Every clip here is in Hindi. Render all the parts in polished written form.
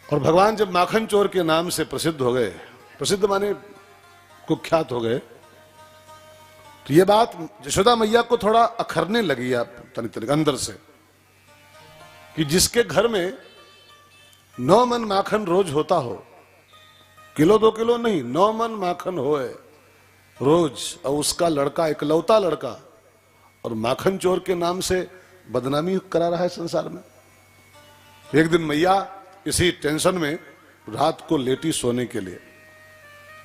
और भगवान जब माखन चोर के नाम से प्रसिद्ध हो गए, प्रसिद्ध माने कुख्यात हो गए, तो ये बात यशोदा मैया को थोड़ा अखरने लगी तनिक तनिक अंदर से, कि जिसके घर में 9 मन माखन रोज होता हो, किलो 2 किलो नहीं, 9 मन माखन होए रोज, और उसका लड़का इकलौता लड़का और माखन चोर के नाम से बदनामी करा रहा है संसार में। एक दिन मैया इसी टेंशन में रात को लेटी सोने के लिए,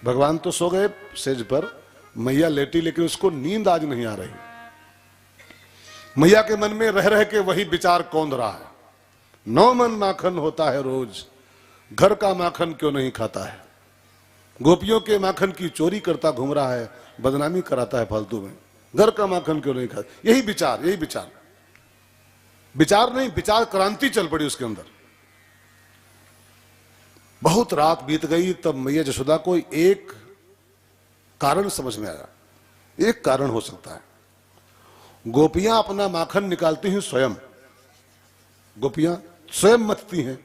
भगवान तो सो गए सेज पर, मैया लेटी, लेकिन उसको नींद आज नहीं आ रही। मैया के मन में रह रह के वही विचार कौंध रहा है, 9 मन माखन होता है रोज, घर का माखन क्यों नहीं खाता है, गोपियों के माखन की चोरी करता घूम रहा है, बदनामी कराता है फालतू में, घर का माखन क्यों नहीं खाता। यही विचार, यही विचार, विचार नहीं, विचार क्रांति चल पड़ी उसके अंदर। बहुत रात बीत गई, तब मैया यशोदा को एक कारण समझ में आया। एक कारण हो सकता है, गोपियां अपना माखन निकालती हैं स्वयं, गोपियां स्वयं मथती हैं,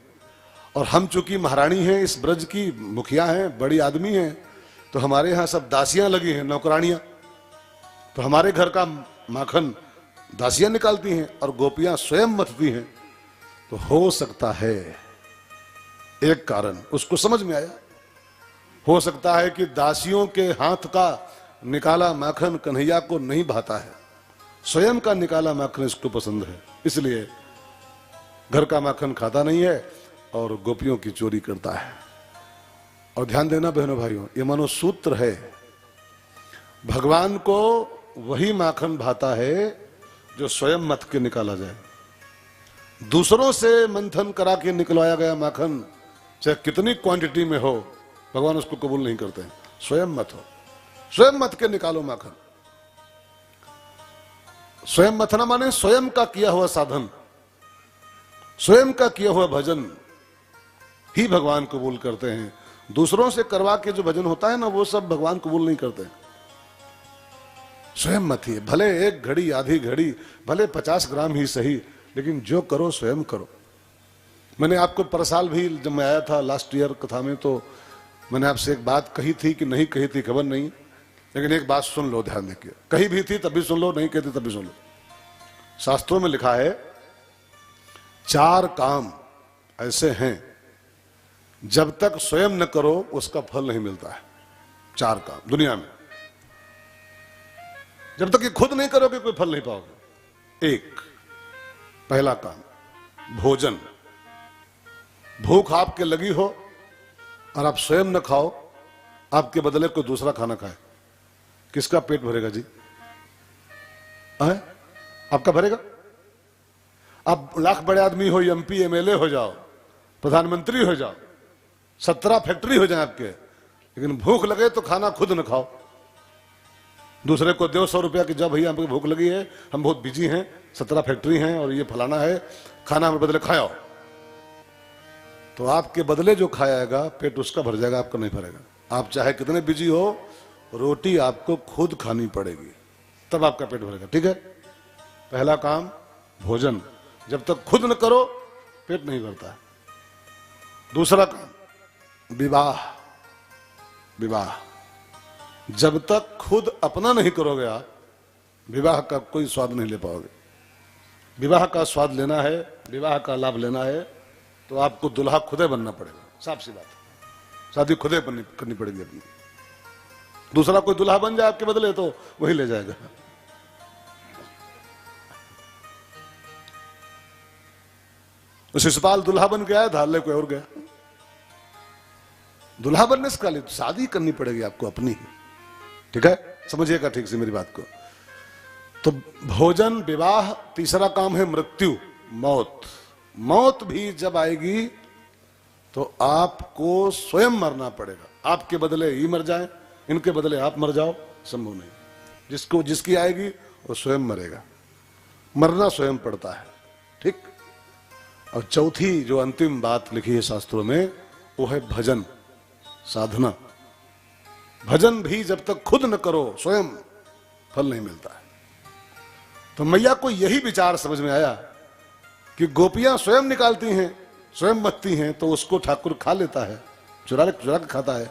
और हम चूंकि महारानी हैं, इस ब्रज की मुखिया हैं, बड़ी आदमी हैं, तो हमारे यहां सब दासियां लगी हैं, नौकरानियां, तो हमारे घर का माखन दासियां निकालती हैं और गोपियां स्वयं मथती हैं। तो हो सकता है, एक कारण उसको समझ में आया, हो सकता है कि दासियों के हाथ का निकाला माखन कन्हैया को नहीं भाता है, स्वयं का निकाला माखन इसको पसंद है, इसलिए घर का माखन खाता नहीं है और गोपियों की चोरी करता है। और ध्यान देना बहनों भाइयों, ये मनोसूत्र है, भगवान को वही माखन भाता है जो स्वयं मथ के निकाला जाए। दूसरों से मंथन करा के निकलवाया गया माखन चाहे कितनी क्वांटिटी में हो, भगवान उसको कबूल नहीं करते हैं। स्वयं मत हो, स्वयं मत के निकालो माखन। स्वयं मथना माने स्वयं का किया हुआ साधन, स्वयं का किया हुआ भजन ही भगवान कबूल करते हैं। दूसरों से करवा के जो भजन होता है ना, वो सब भगवान कबूल नहीं करते। स्वयं मत ही, भले 1 घड़ी आधी घड़ी, भले 50 ग्राम ही सही, लेकिन जो करो स्वयं करो। मैंने आपको पर साल भी जब मैं आया था लास्ट ईयर कथा में, तो मैंने आपसे एक बात कही थी कि नहीं कही थी खबर नहीं, लेकिन एक बात सुन लो ध्यान देके, कही भी थी तब भी सुन लो, नहीं कहती तब भी सुन लो। शास्त्रों में लिखा है 4 काम ऐसे हैं जब तक स्वयं न करो उसका फल नहीं मिलता है। 4 काम दुनिया में जब तक ये खुद नहीं करोगे कोई फल नहीं पाओगे। पहला काम भोजन, भूख आपके लगी हो और आप स्वयं न खाओ, आपके बदले कोई दूसरा खाना खाए, किसका पेट भरेगा जी? आपका भरेगा? आप लाख बड़े आदमी हो, एमपी एमएलए हो जाओ, प्रधानमंत्री हो जाओ, 17 फैक्ट्री हो जाए आपके, लेकिन भूख लगे तो खाना खुद न खाओ, दूसरे को दो 100 रुपया कि जब भैया हमको भूख लगी है, हम बहुत बिजी हैं, 17 फैक्ट्री हैं और ये फलाना है, खाना हमें बदले खाओ, तो आपके बदले जो खाएगा पेट उसका भर जाएगा, आपका नहीं भरेगा। आप चाहे कितने बिजी हो, रोटी आपको खुद खानी पड़ेगी, तब आपका पेट भरेगा। ठीक है, पहला काम भोजन, जब तक खुद न करो पेट नहीं भरता है। दूसरा काम विवाह, विवाह जब तक खुद अपना नहीं करोगे आप, विवाह का कोई स्वाद नहीं ले पाओगे। विवाह का स्वाद लेना है, विवाह का लाभ लेना है, तो आपको दुल्हा खुदे बनना पड़ेगा, साफ सी बात है, शादी खुदे करनी पड़ेगी अपनी। दूसरा कोई दुल्हा बन जाए आपके बदले तो वही ले जाएगा। शिशुपाल दुल्हा बन के आया था, ले कोई और गया। दुल्हा बनने से लिए शादी करनी पड़ेगी आपको अपनी ही। ठीक है, समझिएगा ठीक से मेरी बात को। तो भोजन, विवाह, तीसरा काम है मृत्यु, मौत। मौत भी जब आएगी तो आपको स्वयं मरना पड़ेगा, आपके बदले ही मर जाए, इनके बदले आप मर जाओ, संभव नहीं। जिसको जिसकी आएगी वो स्वयं मरेगा, मरना स्वयं पड़ता है। ठीक। और चौथी जो अंतिम बात लिखी है शास्त्रों में, वो है भजन, साधना। भजन भी जब तक खुद न करो स्वयं फल नहीं मिलता है। तो मैया को यही विचार समझ में आया कि गोपियां स्वयं निकालती हैं स्वयं मथती हैं तो उसको ठाकुर खा लेता है, चुरा के खाता है।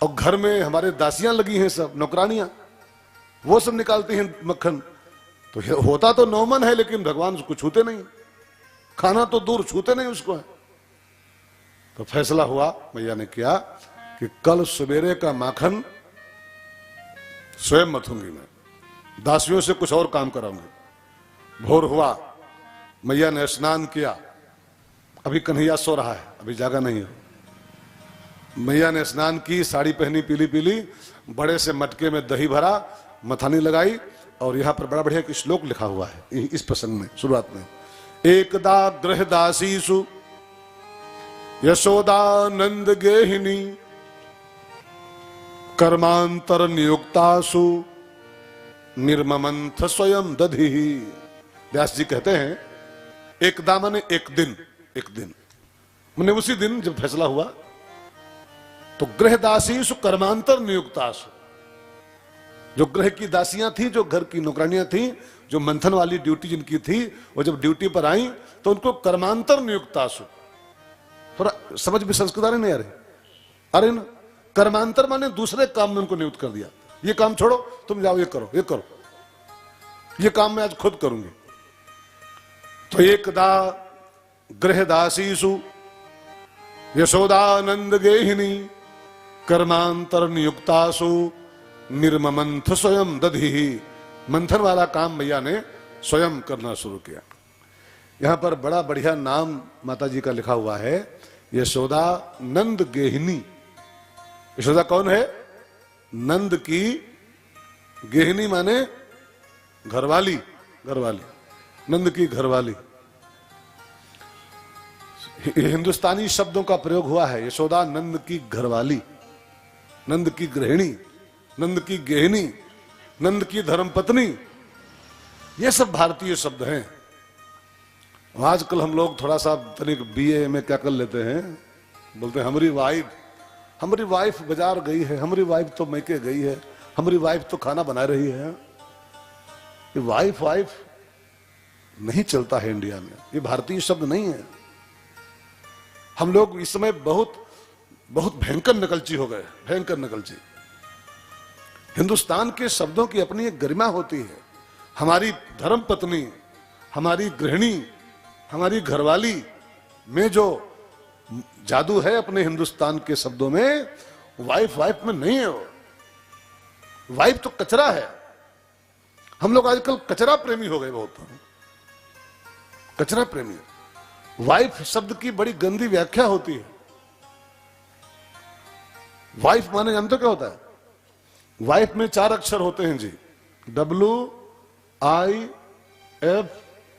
और घर में हमारे दासियां लगी हैं, सब नौकरानियां, वो सब निकालती हैं मक्खन। तो होता तो नौमन है, लेकिन भगवान उसको छूते नहीं, खाना तो दूर, छूते नहीं उसको है। तो फैसला हुआ मैया ने किया कि कल सवेरे का माखन स्वयं मथूंगी मैं, दासियों से कुछ और काम कराऊंगी। भोर हुआ, मैया ने स्नान किया, अभी कन्हैया सो रहा है, अभी जागा नहीं है। मैया ने स्नान की, साड़ी पहनी पीली पीली, बड़े से मटके में दही भरा, मथानी लगाई, और यहां पर बड़ा बढ़िया एक श्लोक लिखा हुआ है इस प्रसंग में, शुरुआत में। एकदा गृह दासीसु यशोदानंद गेहिनी कर्मांतर नियुक्तासु निर्ममंथ स्वयं दधि। व्यास जी कहते हैं एकदा माने एक दिन, एक दिन मैंने उसी दिन जब फैसला हुआ तो गृह दासीसु कर्मांतर नियुक्तासु, जो ग्रह की दासियां थी, जो घर की नौकरानियां थी, जो मंथन वाली ड्यूटी जिनकी थी, वो जब ड्यूटी पर आई तो उनको कर्मांतर नियुक्तासु, थोड़ा समझ में संस्कृत आ रहे नहीं आ रहे? अरे ना, कर्मांतर माने दूसरे काम में उनको नियुक्त कर दिया। ये काम छोड़ो, तुम जाओ ये करो, ये करो, ये काम मैं आज खुद करूंगी। तो एकदा गृह दासीसु यशोदानंद गेहिनी कर्मांतर नियुक्तासु निर्ममंथ स्वयं दधि। मंथन वाला काम मैया ने स्वयं करना शुरू किया। यहां पर बड़ा बढ़िया नाम माता जी का लिखा हुआ है, यशोदा नंद गेहिनी। यशोदा कौन है? नंद की गेहिनी माने घरवाली, घरवाली, नंद की घरवाली। हिंदुस्तानी शब्दों का प्रयोग हुआ है, यशोदा नंद की घरवाली, नंद की गृहिणी, नंद की गेहिनी, नंद की धर्मपत्नी, ये सब भारतीय शब्द हैं। आजकल हम लोग थोड़ा सा तनिक बीए में क्या कर लेते हैं, बोलते हैं हमारी वाइफ बाजार गई है, हमारी वाइफ तो मैके गई है, हमारी वाइफ तो खाना बना रही है। ये वाइफ नहीं चलता है इंडिया में, ये भारतीय शब्द नहीं है। हम लोग इस समय बहुत भयंकर नकलची हो गए, भयंकर नकलची। हिंदुस्तान के शब्दों की अपनी एक गरिमा होती है। हमारी धर्म पत्नी, हमारी गृहिणी, हमारी घरवाली में जो जादू है अपने हिंदुस्तान के शब्दों में, वाइफ में नहीं है। वो वाइफ तो कचरा है। हम लोग आजकल कचरा प्रेमी हो गए, बहुत कचरा प्रेमी। वाइफ शब्द की बड़ी गंदी व्याख्या होती है। वाइफ माने जानते हो क्या होता है? वाइफ में 4 अक्षर होते हैं जी,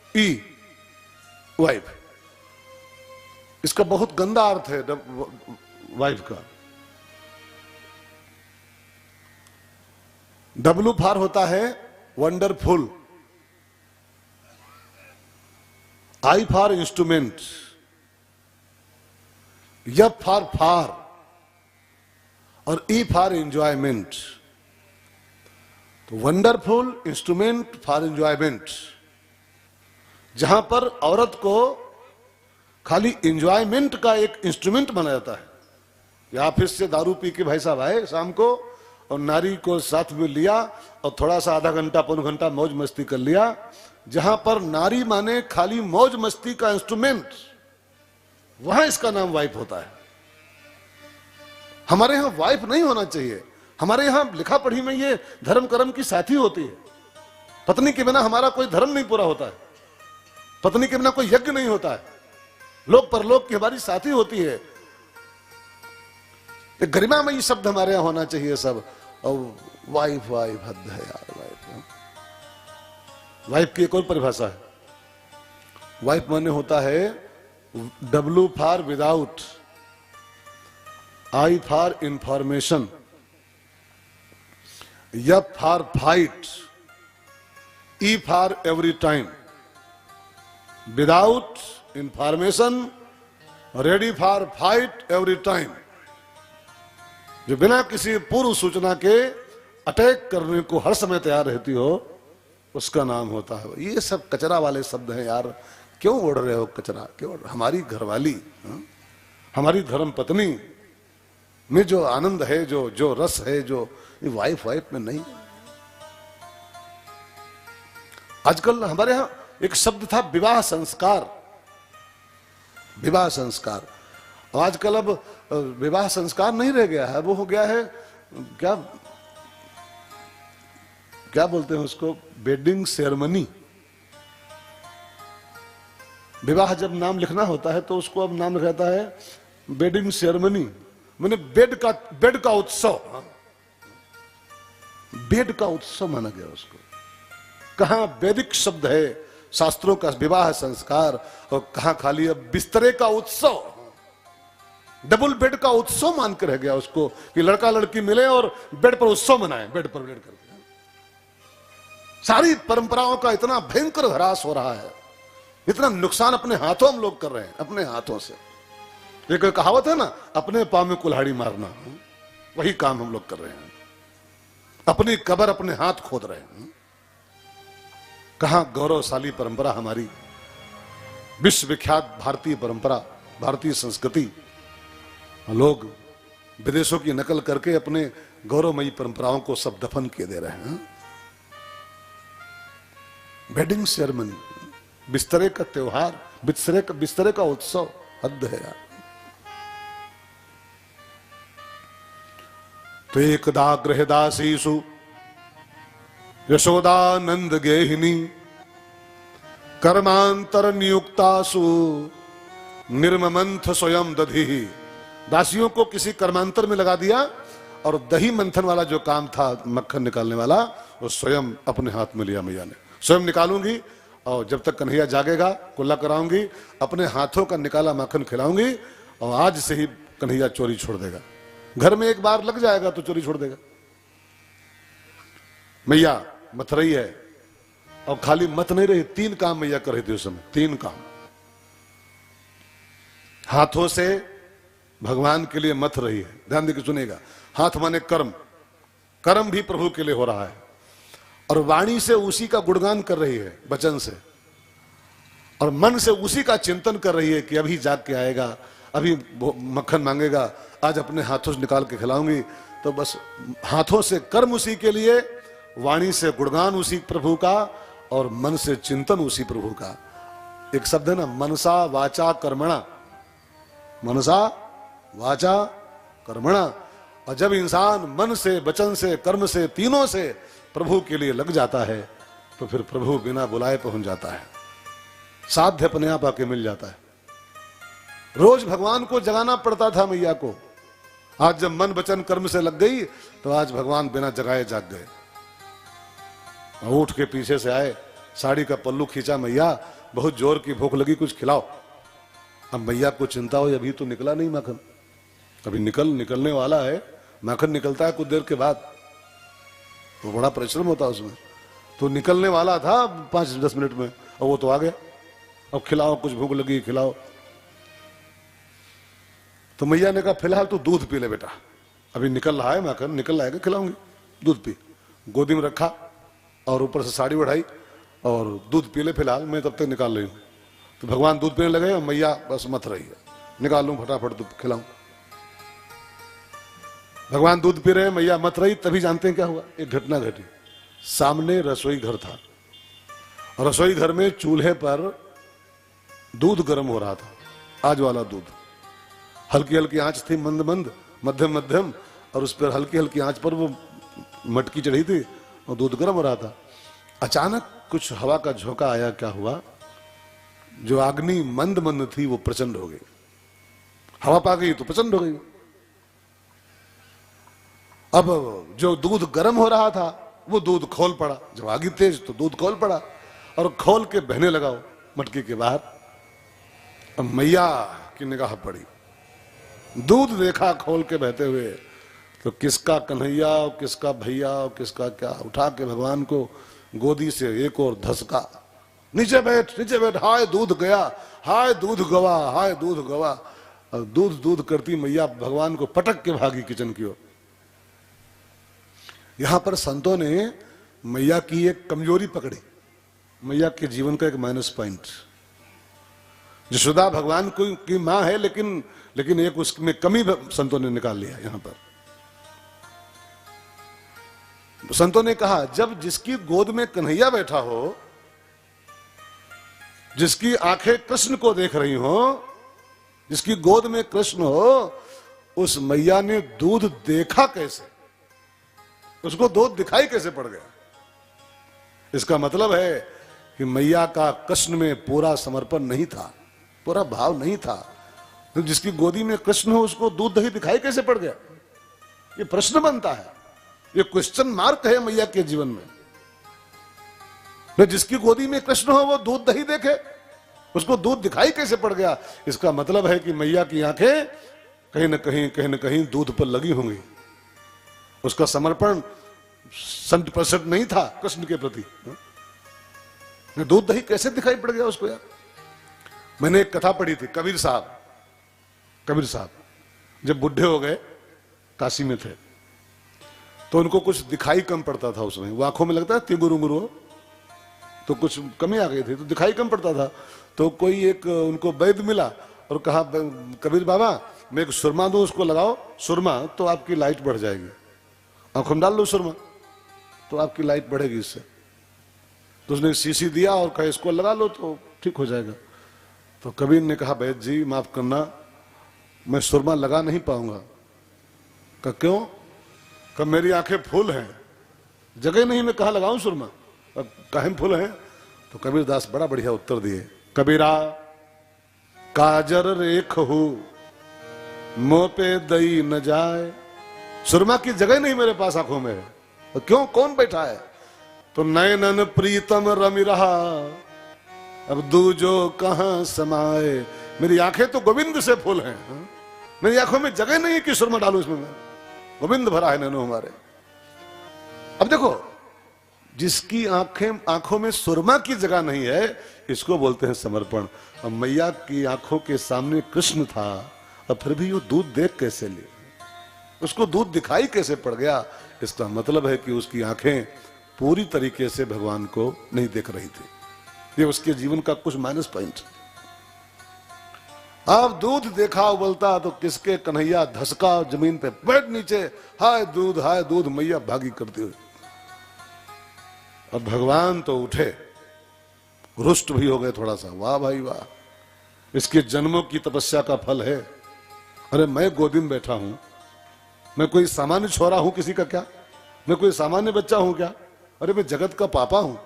WIFE, वाइफ। इसका बहुत गंदा अर्थ है वाइफ का। W फॉर होता है wonderful, I for instrument, F for far, और E फॉर एंजॉयमेंट। तो वंडरफुल, इंस्ट्रूमेंट, फॉर एंजॉयमेंट। जहां पर औरत को खाली एंजॉयमेंट का एक इंस्ट्रूमेंट बनाया जाता है, या ऑफिस से दारू पी के भाई साहब आए शाम को, और नारी को साथ में लिया और थोड़ा सा आधा घंटा पौन घंटा मौज मस्ती कर लिया। जहां पर नारी माने खाली मौज मस्ती का इंस्ट्रूमेंट, वहां इसका नाम वाइफ होता है। हमारे यहां वाइफ नहीं होना चाहिए। हमारे यहां लिखा पढ़ी में ये धर्म कर्म की साथी होती है। पत्नी के बिना हमारा कोई धर्म नहीं पूरा होता है, पत्नी के बिना कोई यज्ञ नहीं होता है, लोक परलोक की हमारी साथी होती है। एक गरिमामयी शब्द हमारे यहां होना चाहिए सब। और वाइफ हद है यार। वाइफ की एक और परिभाषा है। वाइफ माने होता है W for without, I for information, F for fight, E for every time, without information, ready for fight every time. जो बिना किसी पूर्व सूचना के अटैक करने को हर समय तैयार रहती हो, उसका नाम होता है। ये सब कचरा वाले शब्द हैं यार, क्यों ओढ़ रहे हो कचरा, क्यों? हमारी घरवाली, हमारी धर्म पत्नी में जो आनंद है, जो जो रस है, जो वाइफ में नहीं। आजकल हमारे यहां एक शब्द था विवाह संस्कार, विवाह संस्कार। आजकल अब विवाह संस्कार नहीं रह गया है, वो हो गया है क्या क्या बोलते हैं उसको, वेडिंग सेरेमनी। विवाह जब नाम लिखना होता है तो उसको अब नाम रहता है वेडिंग सेरेमनी, मैंने बेड का उत्सव, बेड का उत्सव माना गया उसको। कहां वैदिक शब्द है शास्त्रों का विवाह संस्कार, और कहां खाली अब बिस्तरे का उत्सव, डबल बेड का उत्सव मान कर रह गया उसको कि लड़का लड़की मिले और बेड पर उत्सव मनाएं, बेड पर बेड करके। सारी परंपराओं का इतना भयंकर ह्रास हो रहा है, इतना नुकसान अपने हाथों हम लोग कर रहे हैं, अपने हाथों से। एक कहावत है ना, अपने पांव में कुल्हाड़ी मारना, वही काम हम लोग कर रहे हैं। अपनी कब्र अपने हाथ खोद रहे हैं। कहां गौरवशाली परंपरा हमारी, विश्वविख्यात भारतीय परंपरा, भारतीय संस्कृति, लोग विदेशों की नकल करके अपने गौरवमयी परंपराओं को सब दफन किए दे रहे हैं। वेडिंग सेरेमनी, बिस्तरे का त्योहार, बिस्तरे का उत्सव, हद है यार। तो एकदा गृहदासीषु यशोदानंद गेहिनी कर्मांतर नियुक्तासु निर्ममंथ स्वयं दधी। दासियों को किसी कर्मांतर में लगा दिया और दही मंथन वाला जो काम था, मक्खन निकालने वाला, वो स्वयं अपने हाथ में लिया मैया ने। स्वयं निकालूंगी और जब तक कन्हैया जागेगा कुल्ला कराऊंगी, अपने हाथों का निकाला माखन खिलाऊंगी, और आज से ही कन्हैया चोरी छोड़ देगा। घर में एक बार लग जाएगा तो चोरी छोड़ देगा। मैया मत रही है, और खाली मत नहीं रही, 3 काम मैया कर रही थी उस समय, 3 काम। हाथों से भगवान के लिए मत रही है, ध्यान देकर सुनेगा। हाथ माने कर्म, कर्म भी प्रभु के लिए हो रहा है, और वाणी से उसी का गुणगान कर रही है, वचन से, और मन से उसी का चिंतन कर रही है कि अभी जाग के आएगा, अभी मक्खन मांगेगा, आज अपने हाथों से निकाल के खिलाऊंगी। तो बस हाथों से कर्म उसी के लिए, वाणी से गुणगान उसी प्रभु का, और मन से चिंतन उसी प्रभु का। एक शब्द है ना, मनसा वाचा कर्मणा, मनसा वाचा कर्मणा। और जब इंसान मन से, वचन से, कर्म से, तीनों से प्रभु के लिए लग जाता है, तो फिर प्रभु बिना बुलाए पहुंच जाता है, साध्य अपने आप आके मिल जाता है। रोज भगवान को जगाना पड़ता था मैया को, आज जब मन वचन कर्म से लग गई तो आज भगवान बिना जगाए जाग गए। उठ के पीछे से आए, साड़ी का पल्लू खींचा, मैया बहुत जोर की भूख लगी, कुछ खिलाओ। अब मैया को चिंता हो, अभी तो निकला नहीं माखन, अभी निकलने वाला है, माखन निकलता है कुछ देर के बाद, तो बड़ा परिश्रम होता है उसमें। तो निकलने वाला था 5-10 मिनट में, और वो तो आ गया। अब खिलाओ, कुछ भूख लगी, खिलाओ। तो मैया ने कहा फिलहाल तू दूध पी ले बेटा, अभी निकल रहा है माखन, निकल आएगा, खिलाऊंगी, दूध पी। गोदी में रखा और ऊपर से साड़ी बढ़ाई और दूध पी ले फिलहाल, मैं तब तक निकाल रही हूँ। तो भगवान दूध पीने लगे, मैया बस मत रही है, निकाल लूं फटाफट दूध खिलाऊं। भगवान दूध पी रहे, मैया मत रही। तभी जानते हैं क्या हुआ, एक घटना घटी। सामने रसोई घर था, रसोई घर में चूल्हे पर दूध गर्म हो रहा था, आज वाला दूध। हल्की हल्की आंच थी, मंद मंद, मध्यम मध्यम, और उस पर हल्की हल्की आंच पर वो मटकी चढ़ी थी और दूध गर्म हो रहा था। अचानक कुछ हवा का झोंका आया, क्या हुआ, जो अग्नि मंद मंद थी वो प्रचंड हो गई, हवा पा गई तो प्रचंड हो गई। अब जो दूध गर्म हो रहा था वो दूध खोल पड़ा, जब आग तेज तो दूध खोल पड़ा, और खोल के बहने लगा मटकी के बाहर। अब मैया की निगाह पड़ी, दूध देखा खोल के बहते हुए, तो किसका कन्हैया और किसका भैया और किसका क्या, उठा के भगवान को गोदी से एक और धसका, नीचे बैठ, नीचे बैठ, हाय दूध गया, हाय दूध गवा, हाय दूध गवा। और दूध दूध करती मैया भगवान को पटक के भागी किचन की ओर। यहां पर संतों ने मैया की एक कमजोरी पकड़ी, मैया के जीवन का एक माइनस पॉइंट। यशोदा भगवान की मां है, लेकिन एक उसमें कमी संतों ने निकाल लिया। यहां पर संतों ने कहा, जब जिसकी गोद में कन्हैया बैठा हो, जिसकी आंखें कृष्ण को देख रही हो, जिसकी गोद में कृष्ण हो, उस मैया ने दूध देखा कैसे? उसको दूध दिखाई कैसे पड़ गया? इसका मतलब है कि मैया का कृष्ण में पूरा समर्पण नहीं था, पूरा भाव नहीं था। तो जिसकी गोदी में कृष्ण हो, उसको दूध दही दिखाई कैसे पड़ गया? ये प्रश्न बनता है, ये क्वेश्चन मार्क है मैया के जीवन में। जिसकी गोदी में कृष्ण हो, वो दूध दही देखे, उसको दूध दिखाई कैसे पड़ गया? इसका मतलब है कि मैया की आंखें कहीं न कहीं दूध पर लगी होंगी। उसका समर्पण 100% नहीं था कृष्ण के प्रति। दूध दही कैसे दिखाई पड़ गया उसको यार? मैंने एक कथा पढ़ी थी, कबीर साहब जब बुढ़े हो गए, काशी में थे, तो उनको कुछ दिखाई कम पड़ता था। उसमें वो आंखों में लगता है तिंगुर तो कुछ कमी आ गई थी, तो दिखाई कम पड़ता था। तो कोई एक उनको वैद्य मिला और कहा, कबीर बाबा मैं एक सुरमा दूं, उसको लगाओ सुरमा, तो आपकी लाइट बढ़ जाएगी। आंखों में डाल लो सुरमा, तो आपकी लाइट बढ़ेगी इससे। तो उसने शीशी दिया और कहा इसको लगा लो तो ठीक हो जाएगा। तो कबीर ने कहा, वैद्य जी माफ करना, मैं सुरमा लगा नहीं पाऊंगा। कहा क्यों? कहा मेरी आंखें फूल हैं, जगह नहीं, मैं कहा लगाऊं सुरमा, अब काहे फूल हैं? तो कबीर दास बड़ा बढ़िया उत्तर दिए, कबीरा काजर रेख हो मुंह पे दई न जाए, सुरमा की जगह नहीं मेरे पास आंखों में। तो क्यों, कौन बैठा है? तो नयनन प्रीतम रमि रहा, अब दूजो कहां समाए। मेरी आंखें तो गोविंद से फूल हैं, मेरी आंखों में जगह नहीं कि सुरमा डालू इसमें मैं, गोविंद भरा है नैनो हमारे। अब देखो, जिसकी आंखों में सुरमा की जगह नहीं है, इसको बोलते हैं समर्पण। अब मैया की आंखों के सामने कृष्ण था, और फिर भी वो दूध देख कैसे ले, उसको दूध दिखाई कैसे पड़ गया? इसका मतलब है कि उसकी आंखें पूरी तरीके से भगवान को नहीं देख रही थी। ये उसके जीवन का कुछ माइनस पॉइंट। अब दूध देखा उबलता तो किसके कन्हैया धसका जमीन पे, बैठ नीचे, हाय दूध, मैया भागी करते हुए। अब भगवान तो उठे, रुष्ट भी हो गए थोड़ा सा, वाह भाई वाह, इसके जन्मों की तपस्या का फल है। अरे मैं गोदी में बैठा हूं, मैं कोई सामान्य छोरा हूं किसी का क्या? मैं कोई सामान्य बच्चा हूं क्या? अरे मैं जगत का पापा हूं,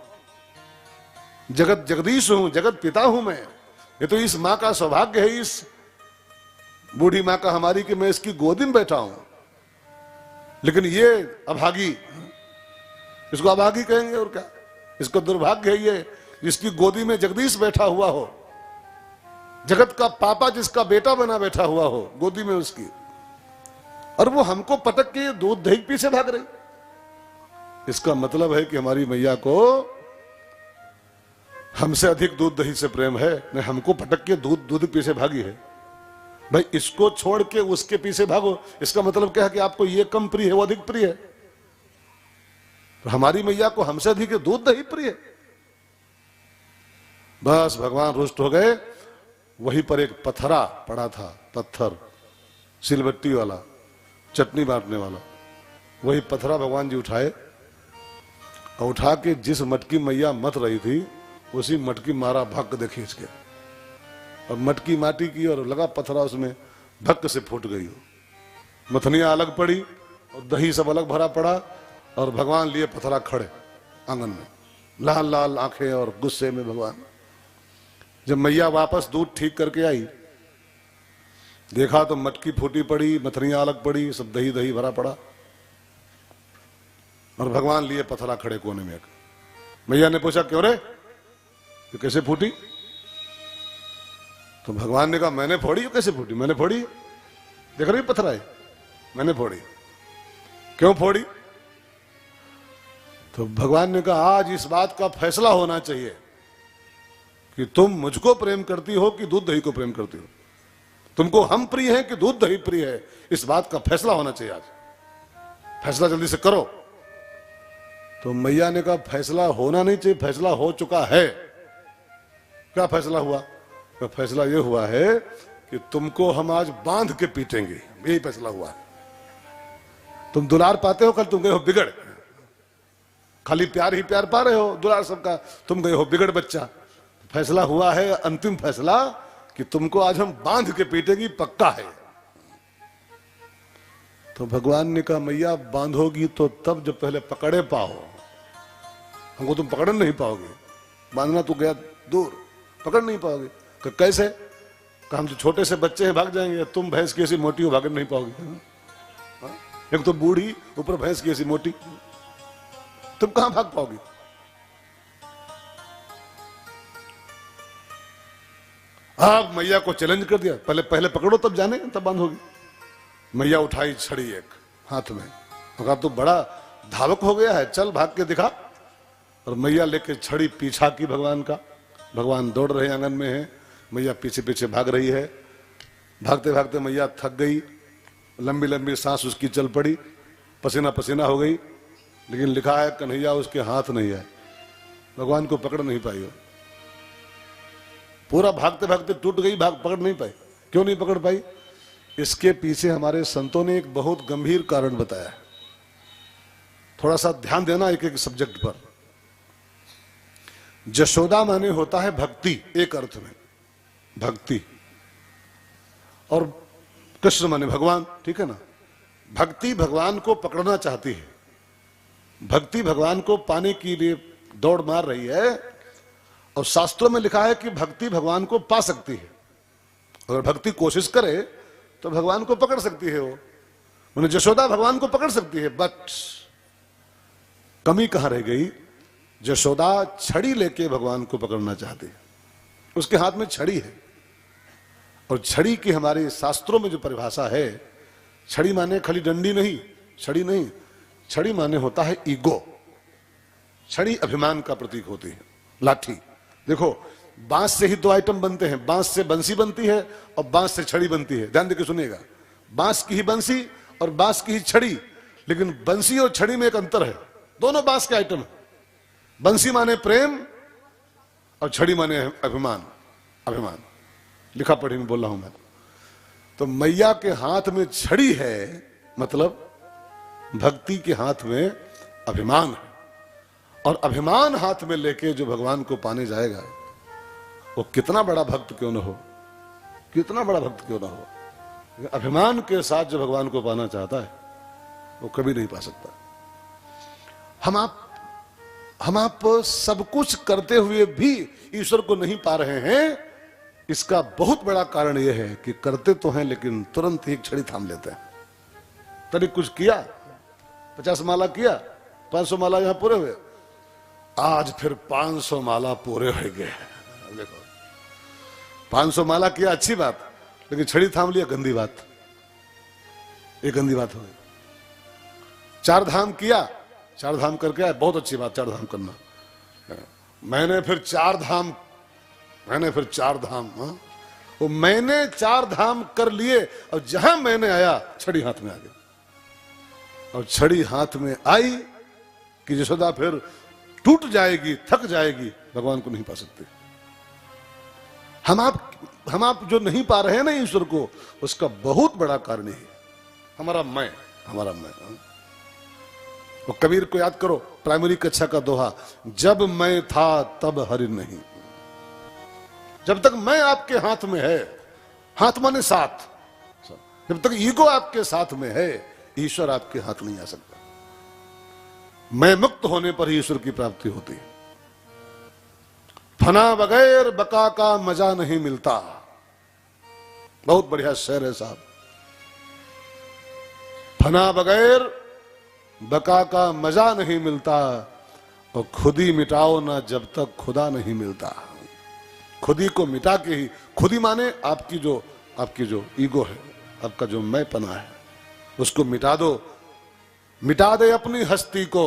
जगत जगदीश हूं, जगत पिता हूं मैं। ये तो इस मां का सौभाग्य है, इस बूढ़ी मां का हमारी, कि मैं इसकी गोदी में बैठा हूं। लेकिन ये अभागी, इसको अभागी कहेंगे और क्या? इसको दुर्भाग्य है ये, जिसकी गोदी में जगदीश बैठा हुआ हो, जगत का पापा जिसका बेटा बना बैठा हुआ हो गोदी में उसकी, और वो हमको पटक के दूध दही पीछे भाग रही। इसका मतलब है कि हमारी मैया को हमसे अधिक दूध दही से प्रेम है, नहीं हमको पटक के दूध पीछे भागी है। भाई इसको छोड़ के उसके पीछे भागो, इसका मतलब क्या है कि आपको ये कम प्रिय है, वो अधिक प्रिय है। तो हमारी मैया को हमसे अधिक दूध दही प्रिय है। बस भगवान रुष्ट हो गए। वहीं पर एक पत्थरा पड़ा था, पत्थर सिलबट्टी वाला, चटनी बांटने वाला, वही पत्थरा भगवान जी उठाए और उठा के जिस मटकी मैया मत रही थी, उसी मटकी मारा भक्क दे खींच के, और मटकी माटी की और लगा पत्थरा उसमें, भक्क से फूट गई हो। मथनिया अलग पड़ी और दही सब अलग भरा पड़ा, और भगवान लिए पत्थरा खड़े आंगन में, लाल लाल आंखें और गुस्से में भगवान। जब मैया वापस दूध ठीक करके आई, देखा तो मटकी फूटी पड़ी, मथनिया अलग पड़ी, सब दही दही भरा पड़ा, और भगवान लिए पत्थरा खड़े कोने में। मैया ने पूछा क्यों रे, तो कैसे फूटी? तो भगवान ने कहा मैंने फोड़ी। कैसे फूटी? मैंने फोड़ी, देख रही पत्थरा है, मैंने फोड़ी। क्यों फोड़ी? तो भगवान ने कहा आज इस बात का फैसला होना चाहिए कि तुम मुझको प्रेम करती हो कि दूध दही को प्रेम करती हो। तुमको हम प्रिय हैं कि दूध दही प्रिय है, इस बात का फैसला होना चाहिए आज, फैसला जल्दी से करो। तो मैया ने कहा फैसला होना नहीं चाहिए, फैसला हो चुका है। क्या फैसला हुआ? तो फैसला ये हुआ है कि तुमको हम आज बांध के पीटेंगे, यही फैसला हुआ है। तुम दुलार पाते हो, कल तुम गए हो बिगड़, खाली प्यार ही प्यार पा रहे हो, दुलार सबका, तुम गए हो बिगड़ बच्चा। फैसला हुआ है, अंतिम फैसला, कि तुमको आज हम बांध के पीटेंगे, पक्का है। तो भगवान ने कहा मैया बांधोगी तो तब जब पहले पकड़े पाओ, हमको तुम पकड़ नहीं पाओगे, बांधना तो गया दूर, पकड़ नहीं पाओगे। तो कैसे? हम तो छोटे से बच्चे हैं, भाग जाएंगे, तुम भैंस की ऐसी मोटी हो, भाग नहीं पाओगे। एक तो बूढ़ी, ऊपर भैंस की ऐसी मोटी, तुम कहां भाग पाओगे? आप मैया को चैलेंज कर दिया, पहले पहले पकड़ो तब जाने, तब बांधोगी। मैया उठाई छड़ी एक हाथ में, कहा तू बड़ा धावक हो गया है, चल भाग के दिखा। और मैया लेके छड़ी पीछा की भगवान का, भगवान दौड़ रहे आंगन में है, मैया पीछे पीछे भाग रही है। भागते भागते मैया थक गई, लंबी लंबी सांस उसकी चल पड़ी, पसीना पसीना हो गई, लेकिन लिखा है कन्हैया उसके हाथ नहीं है, भगवान को पकड़ नहीं पाई हो। पूरा भागते भागते टूट गई, पकड़ नहीं पाई। क्यों नहीं पकड़ पाई? इसके पीछे हमारे संतों ने एक बहुत गंभीर कारण बताया है। थोड़ा सा ध्यान देना एक एक सब्जेक्ट पर। जशोदा माने होता है भक्ति, एक अर्थ में भक्ति, और कृष्ण माने भगवान, ठीक है ना। भक्ति भगवान को पकड़ना चाहती है, भक्ति भगवान को पाने के लिए दौड़ मार रही है, और शास्त्रों में लिखा है कि भक्ति भगवान को पा सकती है। अगर भक्ति कोशिश करे तो भगवान को पकड़ सकती है वो, उन्हें जशोदा भगवान को पकड़ सकती है। बट कमी कहां रह गई? जशोदा छड़ी लेके भगवान को पकड़ना चाहती है, उसके हाथ में छड़ी है। और छड़ी की हमारे शास्त्रों में जो परिभाषा है, छड़ी माने खाली डंडी नहीं, छड़ी नहीं, छड़ी माने होता है ईगो। छड़ी अभिमान का प्रतीक होती है, लाठी। देखो बांस से ही दो आइटम बनते हैं, बांस से बंसी बनती है और बांस से छड़ी बनती है। ध्यान देकर सुनिएगा, बांस की ही बंसी और बांस की ही छड़ी, लेकिन बंसी और छड़ी में एक अंतर है, दोनों बांस के आइटम है। बंसी माने प्रेम और छड़ी माने अभिमान। अभिमान लिखा पढ़ी में बोल रहा हूं मैं। तो मैया के हाथ में छड़ी है, मतलब भक्ति के हाथ में अभिमान है। और अभिमान हाथ में लेके जो भगवान को पाने जाएगा, वो कितना बड़ा भक्त क्यों ना हो, कितना बड़ा भक्त क्यों ना हो, अभिमान के साथ जो भगवान को पाना चाहता है वो कभी नहीं पा सकता। हम आप सब कुछ करते हुए भी ईश्वर को नहीं पा रहे हैं। इसका बहुत बड़ा कारण यह है कि करते तो हैं लेकिन तुरंत ही एक छड़ी थाम लेते हैं। तभी कुछ किया, 50 माला किया, 500 माला यहां पूरे हुए, आज फिर 500 माला पूरे हो गए। देखो 500 माला किया, अच्छी बात, लेकिन छड़ी थाम लिया, गंदी बात, एक गंदी बात हो गई। 4 धाम किया, 4 धाम करके आए, बहुत अच्छी बात 4 धाम करना। मैंने फिर 4 धाम, हाँ? वो मैंने 4 धाम कर लिए, और जहां मैंने आया छड़ी हाथ में आ गई। और छड़ी हाथ में आई कि यशोदा फिर टूट जाएगी, थक जाएगी, भगवान को नहीं पा सकते। हम आप जो नहीं पा रहे हैं ना ईश्वर को, उसका बहुत बड़ा कारण है हमारा मैं। और कबीर को याद करो, प्राइमरी कक्षा का दोहा, जब मैं था तब हरि नहीं। जब तक मैं आपके हाथ में है, हाथ माने साथ, जब तक ईगो आपके साथ में है, ईश्वर आपके हाथ नहीं आ सकता। मैं मुक्त होने पर ही ईश्वर की प्राप्ति होती है। फना बगैर बका का मजा नहीं मिलता। बहुत बढ़िया शेर है साहब। फना बगैर बका का मजा नहीं मिलता, और खुद ही मिटाओ ना जब तक खुदा नहीं मिलता। खुदी को मिटा के ही, खुदी माने आपकी जो ईगो है, आपका जो मैं पना है, उसको मिटा दो। मिटा दे अपनी हस्ती को,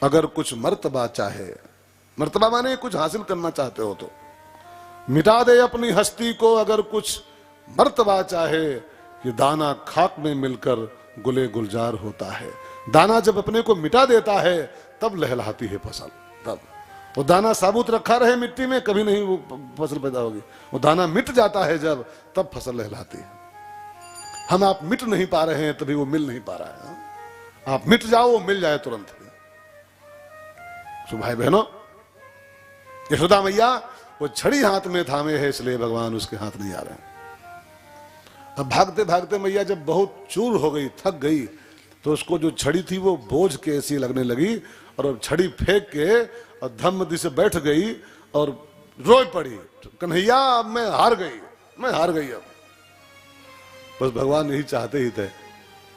अगर कुछ मर्तबा चाहे, मर्तबा माने कुछ हासिल करना चाहते हो तो, मिटा दे अपनी हस्ती को अगर कुछ मर्तबा चाहे, कि दाना खाक में मिलकर गुले गुलजार होता है। दाना जब अपने को मिटा देता है तब लहलहाती है फसल, तब। वो दाना साबुत रखा रहे मिट्टी में, कभी नहीं वो फसल पैदा होगी। वो दाना मिट जाता है जब, तब फसल लहलाती है। हम आप मिट नहीं पा रहे हैं, तभी वो मिल नहीं पा रहा है। आप मिट जाओ, वो मिल जाए तुरंत। तो भाई बहनों, यशोदा मैया वो छड़ी हाथ में थामे है, इसलिए भगवान उसके हाथ नहीं आ रहे हैं। अब भागते भागते मैया जब बहुत चूर हो गई, थक गई, तो उसको जो छड़ी थी वो बोझ के ऐसी लगने लगी, और अब छड़ी फेंक के और धम्मदी से बैठ गई और रोई पड़ी, कन्हैया अब मैं हार गई, मैं हार गई। अब बस भगवान यही चाहते ही थे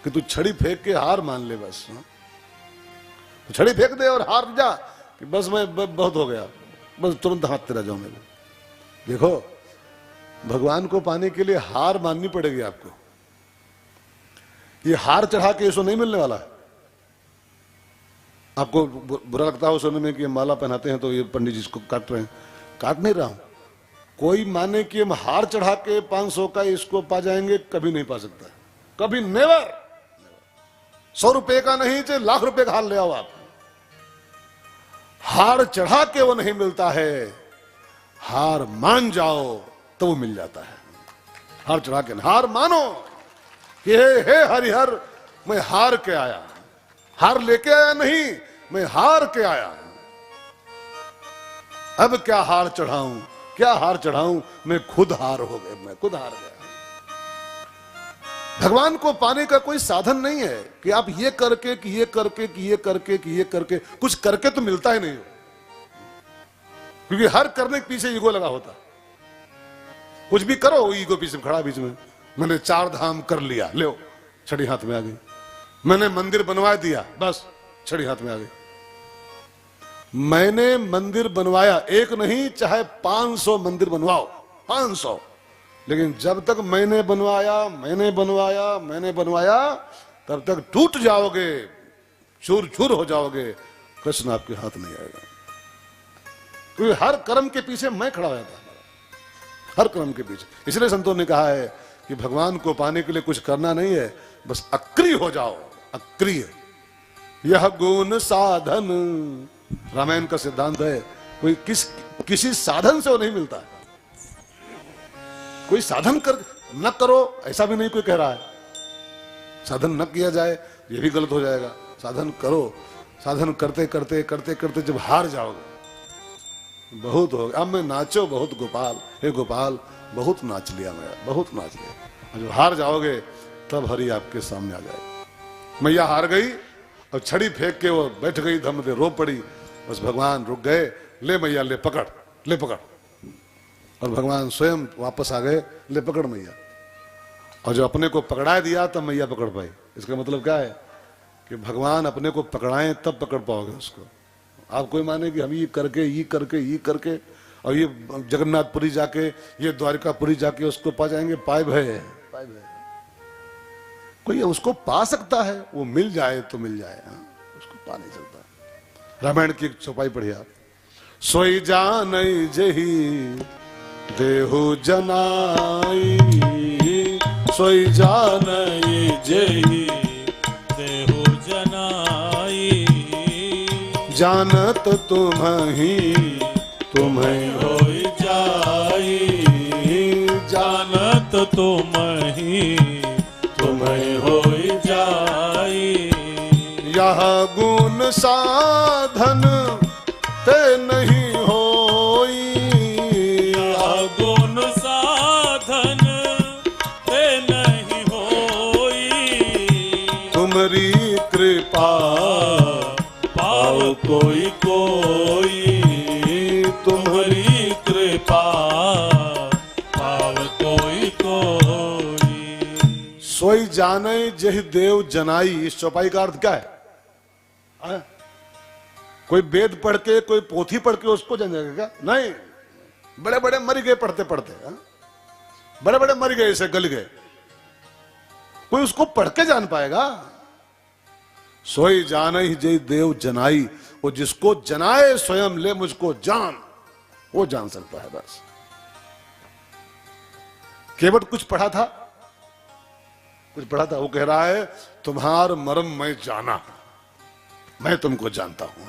कि तू छड़ी फेंक के हार मान ले, बस तो छड़ी फेंक दे और हार जा कि बस मैं बहुत हो गया, बस तुरंत हाथ तेरा जाऊं मैं। देखो, भगवान को पाने के लिए हार माननी पड़ेगी आपको। ये हार चढ़ा के इसको नहीं मिलने वाला है। आपको बुरा लगता हो सुनने में कि माला पहनाते हैं तो ये पंडित जी इसको काट रहे हैं। काट नहीं रहा हूं। कोई माने कि हम हार चढ़ा के 500 का इसको पा जाएंगे, कभी नहीं पा सकता, कभी नेवर। 100 रुपए का नहीं, चाहे लाख रुपए का हार ले आओ आप, हार चढ़ा के वो नहीं मिलता है। हार मान जाओ तो वो मिल जाता है। हार चढ़ा के हार मानो कि हे हरिहर, मैं हार के आया, हार लेके आया नहीं, मैं हार के आया। अब क्या हार चढ़ाऊं, क्या हार चढ़ाऊं, मैं खुद हार हो गया, मैं खुद हार गया। भगवान को पाने का कोई साधन नहीं है कि आप ये करके कि ये करके कि ये करके कि ये करके, कुछ करके तो मिलता ही नहीं, क्योंकि हर करने के पीछे ईगो लगा होता। कुछ भी करो, ईगो पीछे खड़ा बीच में। मैंने 4 धाम कर लिया, ले छड़ी हाथ में आ गई। मैंने मंदिर बनवा दिया, बस छड़ी हाथ में आ गई। मैंने मंदिर बनवाया, एक नहीं चाहे 500 मंदिर बनवाओ, 500, लेकिन जब तक मैंने बनवाया तब तक टूट जाओगे, चूर चूर हो जाओगे, कृष्ण आपके हाथ नहीं आएगा। क्योंकि हर कर्म के पीछे मैं खड़ा हुआ था, हर कर्म के पीछे। इसलिए संतों ने कहा है कि भगवान को पाने के लिए कुछ करना नहीं है, बस अक्रिय हो जाओ, अक्रिय। यह गुण साधन, रामायण का सिद्धांत है, कोई किसी साधन से वो नहीं मिलता है। कोई साधन कर न करो ऐसा भी नहीं कोई कह रहा है। साधन न किया जाए ये भी गलत हो जाएगा। साधन करो, साधन करते करते करते करते जब हार जाओगे, बहुत हो गया, अब मैं नाचो बहुत गोपाल, हे गोपाल बहुत नाच लिया, मैं बहुत नाच लिया। जब हार जाओगे तब हरि आपके सामने आ जाएगा। मैया हार गई और छड़ी फेंक के वो बैठ गई, धम से रो पड़ी। बस भगवान रुक गए, ले मैया ले पकड़, ले पकड़। और भगवान स्वयं वापस आ गए, ले पकड़ मैया। और जो अपने को पकड़ा दिया तब मैया पकड़ पाई। इसका मतलब क्या है कि भगवान अपने को पकड़ाएं तब पकड़ पाओगे उसको। आप कोई माने कि हम ये करके और ये जगन्नाथपुरी जाके, ये द्वारिकापुरी जाके उसको पा जाएंगे, पाए भय कोई उसको पा सकता है, वो मिल जाए तो मिल जाए, उसको पा नहीं सकता। रामायण की एक चौपाई पढ़िए आप। सोई जानई जेहि देहु जनाई, सोई जानई जेहि देहु जनाई, जानत तुम्हि तुम्हें होई जाई, जानत तुम्हि तुम्हें होई जाई। यह गुण साधन ते नहीं होई, यह गुण साधन ते नहीं होई। तुम्हारी कृपा पाव कोई कोई, तुम्हारी कृपा पाव कोई कोई। सोई जाने जहि देव जनाई। इस चौपाई का अर्थ क्या है? कोई वेद पढ़ के, कोई पोथी पढ़ के उसको जान जाएगा क्या? नहीं, बड़े बड़े मर गए पढ़ते पढ़ते, बड़े बड़े मर गए, ऐसे गल गए, कोई उसको पढ़ के जान पाएगा? सोई जाने ही जय देव जनाई, वो जिसको जनाए स्वयं ले मुझको जान, वो जान सकता है। बस केवट कुछ पढ़ा था, वो कह रहा है तुम्हार मर्म मैं जाना, मैं तुमको जानता हूं।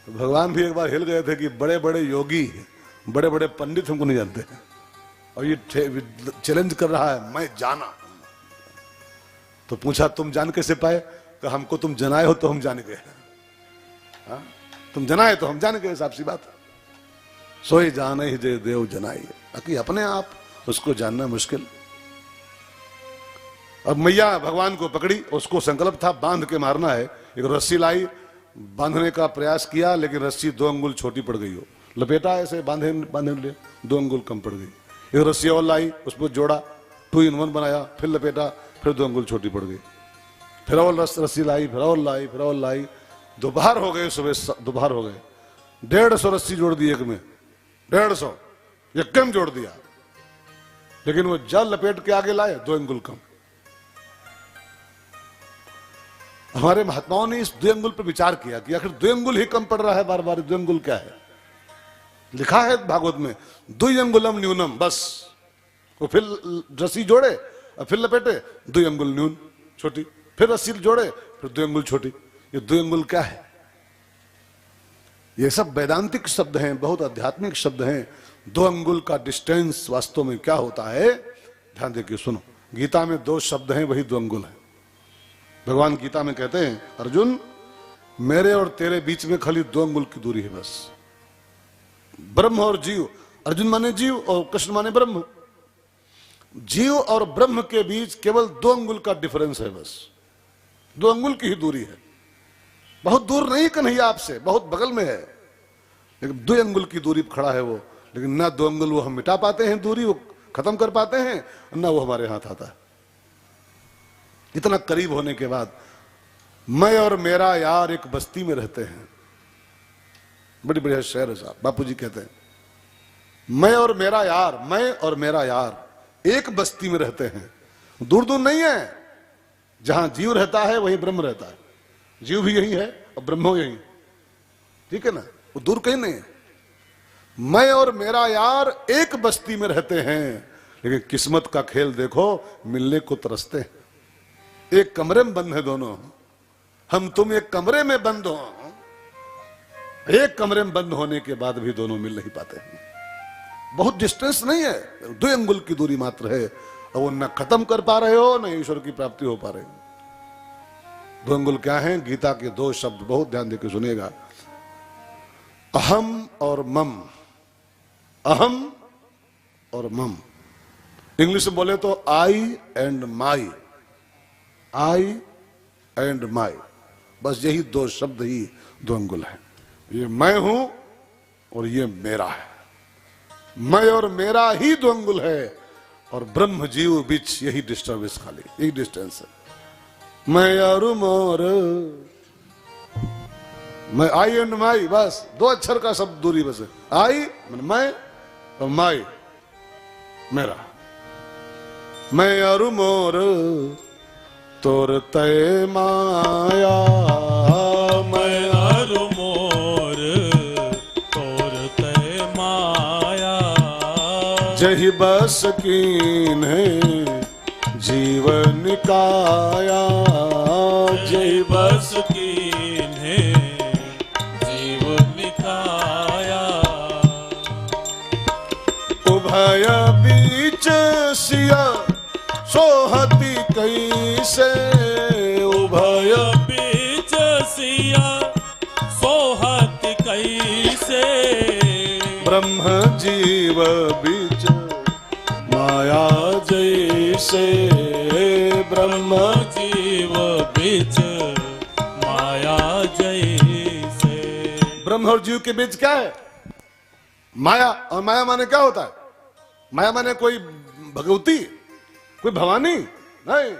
तो भगवान भी एक बार हिल गए थे कि बड़े बड़े योगी, बड़े बड़े पंडित हमको नहीं जानते हैं, और ये चैलेंज कर रहा है मैं जाना। तो पूछा तुम जान कैसे पाए? कि हमको तुम जनाए हो तो हम जान गए। हाँ? तुम जनाए तो हम जान गए, साफ सी बात। सोई जाने ही जय देव जनाइए, बाकी अपने आप उसको जानना मुश्किल। अब मैया भगवान को पकड़ी, उसको संकल्प था बांध के मारना है। एक रस्सी लाई, बांधने का प्रयास किया, लेकिन रस्सी 2 अंगुल छोटी पड़ गई हो। लपेटा ऐसे बांधे बांधने लिए 2 अंगुल कम पड़ गई। एक रस्सी और लाई, उसको जोड़ा, 2 in 1 बनाया, फिर लपेटा, फिर 2 अंगुल छोटी पड़ गई। फिर और रस्सी लाई, फिर और लाई, फिर और लाई। दोपहर हो गए, सुबह दोपहर हो गए। 150 रस्सी जोड़ दी एक में, 150 यक्कम जोड़ दिया, लेकिन वो जल लपेट के आगे लाए 2 अंगुल कम। हमारे महात्माओं ने इस 2 अंगुल पर विचार किया कि आखिर 2 अंगुल ही कम पड़ रहा है बार बार, 2 अंगुल क्या है? लिखा है भागवत में 2 अंगुलम न्यूनम, बस। वो फिर रस्सी जोड़े और फिर लपेटे, 2 अंगुल न्यून छोटी, फिर रस्सी जोड़े, फिर 2 अंगुल छोटी। ये 2 अंगुल क्या है? ये सब वैदांतिक शब्द हैं, बहुत आध्यात्मिक शब्द हैं। 2 अंगुल का डिस्टेंस वास्तव में क्या होता है, ध्यान देके सुनो। गीता में 2 शब्द हैं, वही 2 अंगुल है। भगवान गीता में कहते हैं, अर्जुन मेरे और तेरे बीच में खाली 2 अंगुल की दूरी है बस। ब्रह्म और जीव, अर्जुन माने जीव और कृष्ण माने ब्रह्म। जीव और ब्रह्म के बीच केवल 2 अंगुल का डिफरेंस है बस। 2 अंगुल की ही दूरी है, बहुत दूर नहीं कन्हैया आपसे, बहुत बगल में है, लेकिन 2 अंगुल की दूरी पर खड़ा है वो। लेकिन ना 2 अंगुल वो हम मिटा पाते हैं, दूरी वो खत्म कर पाते हैं, ना वो हमारे हाथ आता है। इतना करीब होने के बाद मैं और मेरा यार एक बस्ती में रहते हैं, बड़ी बढ़िया शहर है साहब। बापूजी कहते हैं मैं और मेरा यार, मैं और मेरा यार एक बस्ती में रहते हैं। दूर दूर नहीं है, जहां जीव रहता है वहीं ब्रह्म रहता है। जीव भी यही है और ब्रह्म यही, ठीक है ना, वो दूर कहीं नहीं है। मैं और मेरा यार एक बस्ती में रहते हैं, लेकिन किस्मत का खेल देखो, मिलने को तरसते हैं। एक कमरे में बंद है दोनों, हम तुम एक कमरे में बंद हो, एक कमरे में बंद होने के बाद भी दोनों मिल नहीं पाते हैं। बहुत डिस्टेंस नहीं है, 2 अंगुल की दूरी मात्र है, और वो न खत्म कर पा रहे हो, न ईश्वर की प्राप्ति हो पा रही। 2 अंगुल क्या है? गीता के 2 शब्द बहुत ध्यान देकर सुनिएगा, अहम और मम। अहम और मम, इंग्लिश में बोले तो आई and my, I and my, बस यही 2 शब्द ही 2 अंगुल है। ये मैं हूं और ये मेरा है। मैं और मेरा ही 2 अंगुल है, और ब्रह्म जीव बीच यही डिस्टर्बेंस, खाली यही डिस्टेंस है। मैं और मोर, मैं आई एंड माई, बस 2 अक्षर का शब्द दूरी बस है। आई मैं और माई मेरा। मैं और मोर तोर तय माया, मैं और मोर तोर तय माया। जही बस कीन है जीवन काया, जय बस कीन है जीवन काया। उभय बीच सिया सोहती कैसे, उभय बीच सिया सोहत कैसे। ब्रह्म जीव बीच माया जैसे, ब्रह्म जीव बीच माया जैसे। ब्रह्म और जीव के बीच क्या है? माया। और माया माने क्या होता है? माया माने कोई भगवती, कोई भवानी नहीं।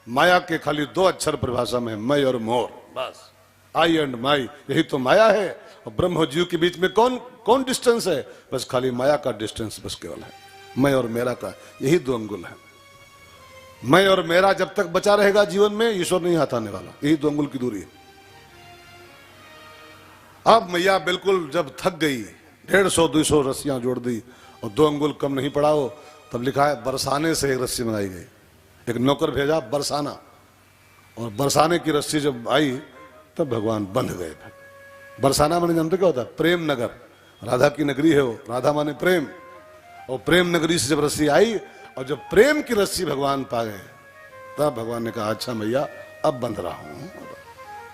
माया के खाली 2 अक्षर परिभाषा में, मैं और मोर, बस आई एंड माई, यही तो माया है। और ब्रह्म और जीव के बीच में कौन कौन डिस्टेंस है? बस खाली माया का डिस्टेंस बस केवल है, मैं और मेरा का, यही 2 अंगुल है। मैं और मेरा जब तक बचा रहेगा जीवन में, ईश्वर नहीं हाथ आने वाला, यही 2 अंगुल की दूरी है। अब मैया बिल्कुल जब थक गई, 150-200 रस्सियां जोड़ दी और 2 अंगुल कम नहीं पड़ा हो, तब लिखा है बरसाने से एक रस्सी मंगाई गई। एक नौकर भेजा बरसाना, और बरसाने की रस्सी जब आई तब भगवान बंध गए। बरसाना माने जानते क्या होता है? प्रेम नगर, राधा की नगरी है वो, राधा माने प्रेम। और प्रेम नगरी से जब रस्सी आई और जब प्रेम की रस्सी भगवान पा गए, तब भगवान ने कहा अच्छा मैया अब बंध रहा हूं।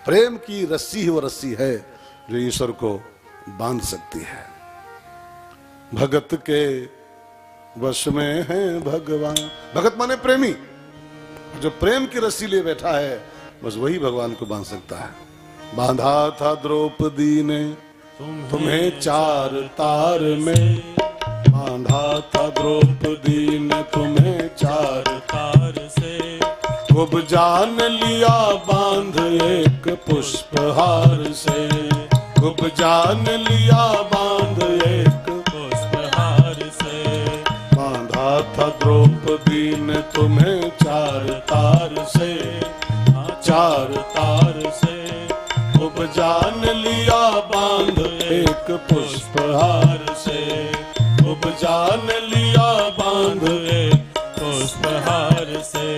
प्रेम की रस्सी ही वो रस्सी है जो ईश्वर को बांध सकती है। भगत के वश में है भगवान। भगत माने प्रेमी, जो प्रेम की रस्सी ले बैठा है बस वही भगवान को बांध सकता है। बांधा था द्रौपदी ने तुम्हें चार तार में, बांधा था द्रौपदी ने तुम्हें चार तार से, खूब जान लिया बांध एक पुष्पहार से, खूब जान लिया बांध एक पुष्पहार से, बांधा था द्रौपदी ने तुम्हें चार तार से, चार तार से, खूब जान लिया बांध एक पुष्पहार से, खूब जान लिया बांध एक पुष्पहार से।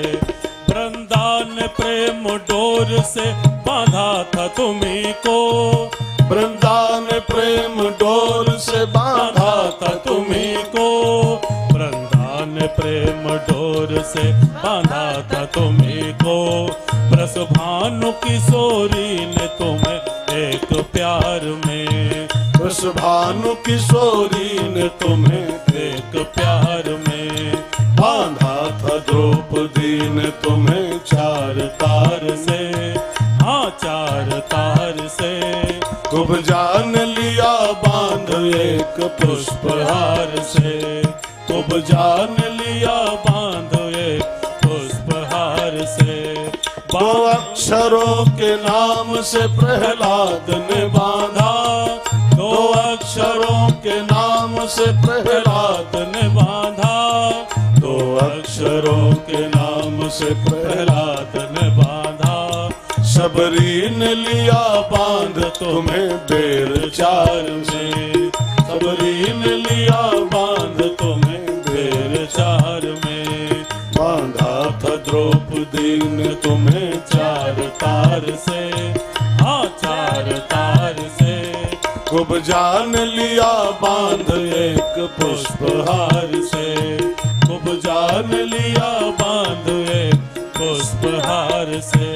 वृंदावन प्रेम डोर से बांधा था तुम्ही को, वृंदावन प्रेम डोर से बांधा था तुम्ही को, वृंदावन प्रेम डोर से बांधा था तुम्ही को। ब्रस भानु किशोरी ने तुम्हें एक प्यार में, ब्रस भानु किशोरी ने तुम्हें एक प्यार में, बांधा था द्रौपदी ने तुम्हें चार तार से, हाँ चार तार से, खूब जान लिया बांध एक पुष्पहार से, खूब जान लिया बांध एक पुष्पहार से। दो अक्षरों के नाम से प्रहलाद ने बांधा, दो अक्षरों के नाम से प्रहलाद ने बांधा, दो अक्षरों के नाम से प्रहलाद ने बांधा। सबरी ने लिया बांध तुम्हें बेर चार में, सबरी ने लिया बांध तुम्हें बेर चार में, बांधा था द्रौपदी ने तुम्हें चार तार से, हाँ चार तार से, खूब जान लिया बांध एक पुष्पहार से, खूब जान लिया बांध एक पुष्पहार से।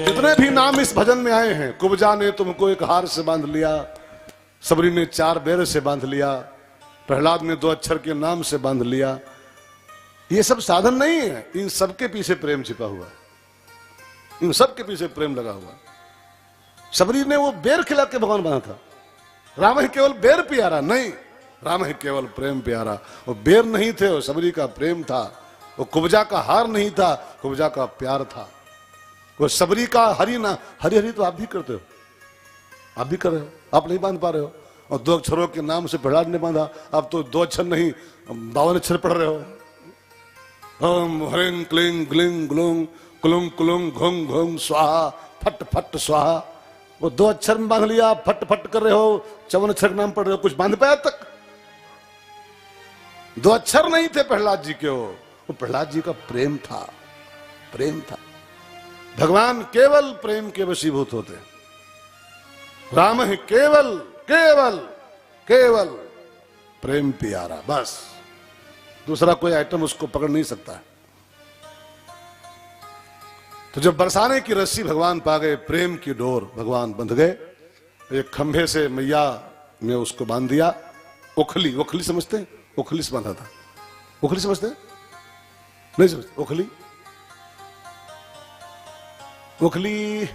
जितने भी नाम इस भजन में आए हैं, कुब्जा ने तुमको एक हार से बांध लिया, सबरी ने चार बेर से बांध लिया, प्रहलाद ने दो अक्षर के नाम से बांध लिया, ये सब साधन नहीं है, इन सबके पीछे प्रेम छिपा हुआ है, इन सबके पीछे प्रेम लगा हुआ है। सबरी ने वो बेर खिला के भगवान बना था, राम ही केवल बेर प्यारा नहीं, राम ही केवल प्रेम प्यारा। वो बेर नहीं थे, वो सबरी का प्रेम था, वो कुब्जा का हार नहीं था, कुब्जा का प्यार था। वो सबरी का हरि ना, हरि हरि तो आप भी करते हो, आप भी कर रहे हो, आप नहीं बांध पा रहे हो। और दो अक्षरों के नाम से प्रहलाद ने बांधा, आप तो दो अक्षर नहीं 52 अक्षर पढ़ रहे हो। ओम ह्रीं क्लीं ग्लीं ग्लूं कुलुं कुलुं घुं घुं स्वाहा फट फट स्वाहा, वो दो अक्षर में बांध लिया, फट फट कर रहे हो, 54 अक्षर नाम पढ़ रहे हो, कुछ बांध पाया तक? दो अक्षर नहीं थे प्रहलाद जी के, वो प्रहलाद जी का प्रेम था, प्रेम था। भगवान केवल प्रेम के वशीभूत होते, राम ही केवल केवल केवल प्रेम प्यारा, बस दूसरा कोई आइटम उसको पकड़ नहीं सकता है। तो जब बरसाने की रस्सी भगवान पा गए, प्रेम की डोर भगवान बंध गए, एक खंभे से मैया ने उसको बांध दिया। ओखली, ओखली समझते हैं? ओखली से बांधा था, ओखली समझते हैं? नहीं समझते? ओखली, ओखली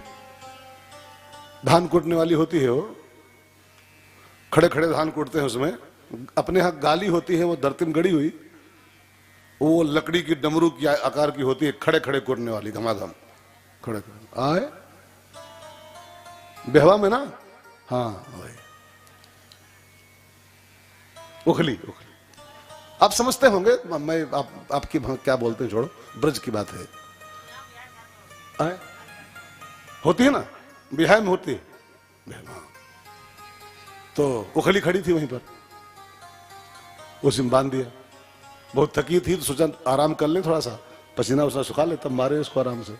धान कूटने वाली होती है, वो खड़े खड़े धान कूटते हैं, उसमें अपने यहां गाली होती है, वो दरतिम गड़ी हुई, वो लकड़ी की डमरू की आकार की होती है, खड़े खड़े कूटने वाली, घमाघम खड़े खड़े आए बेहवा में ना, हाँ वही ओखली। ओखली आप समझते होंगे, मैं आपकी क्या बोलते हैं छोड़ो, ब्रज की बात है। आए होती है ना, बिहार में होती है, तो ओखली खड़ी थी वहीं पर, उसी में बांध दिया। बहुत थकी थी तो सोचा आराम कर ले, थोड़ा सा पसीना उसना सुखा ले, तब मारे उसको आराम से।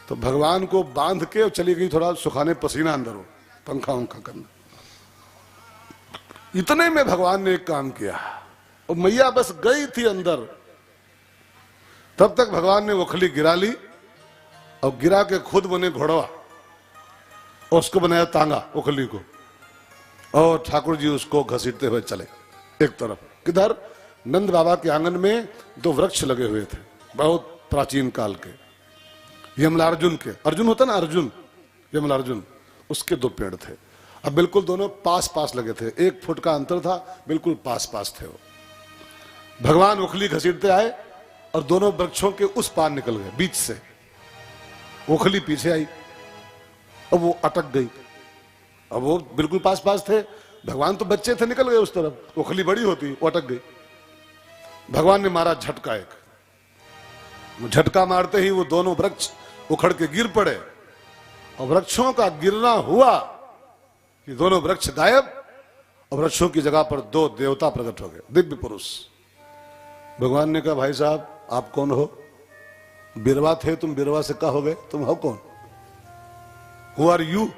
तो भगवान को बांध के चली गई थोड़ा सुखाने, पसीना अंदर हो, पंखा उंखा करना। इतने में भगवान ने एक काम किया, और मैया बस गई थी अंदर, तब तक भगवान ने ओखली गिरा ली और गिरा के खुद बने घोड़वा और उसको बनाया तांगा ओखली को, और ठाकुर जी उसको घसीटते हुए चले एक तरफ। किधर? नंद बाबा के आंगन में दो वृक्ष लगे हुए थे, बहुत प्राचीन काल के, यमलार्जुन के, अर्जुन होता ना अर्जुन, यमलार्जुन, उसके दो पेड़ थे। अब बिल्कुल दोनों पास पास लगे थे, 1 फुट का अंतर था, बिल्कुल पास पास थे वो। भगवान ओखली घसीटते आए और दोनों वृक्षों के उस पार निकल गए, बीच से। ओखली पीछे आई, अब वो अटक गई। अब वो बिल्कुल पास पास थे, भगवान तो बच्चे थे, निकल गए उस तरफ, ओखली बड़ी होती, वो अटक गई। भगवान ने मारा झटका एक, झटका मारते ही वो दोनों वृक्ष उखड़ के गिर पड़े, और वृक्षों का गिरना हुआ कि दोनों वृक्ष गायब, और वृक्षों की जगह पर 2 देवता प्रकट हो गए, दिव्य पुरुष। भगवान ने कहा, भाई साहब आप कौन हो? बिरवा थे तुम, बिरवा से क्या हो गए? तुम हो कौन? Who are you?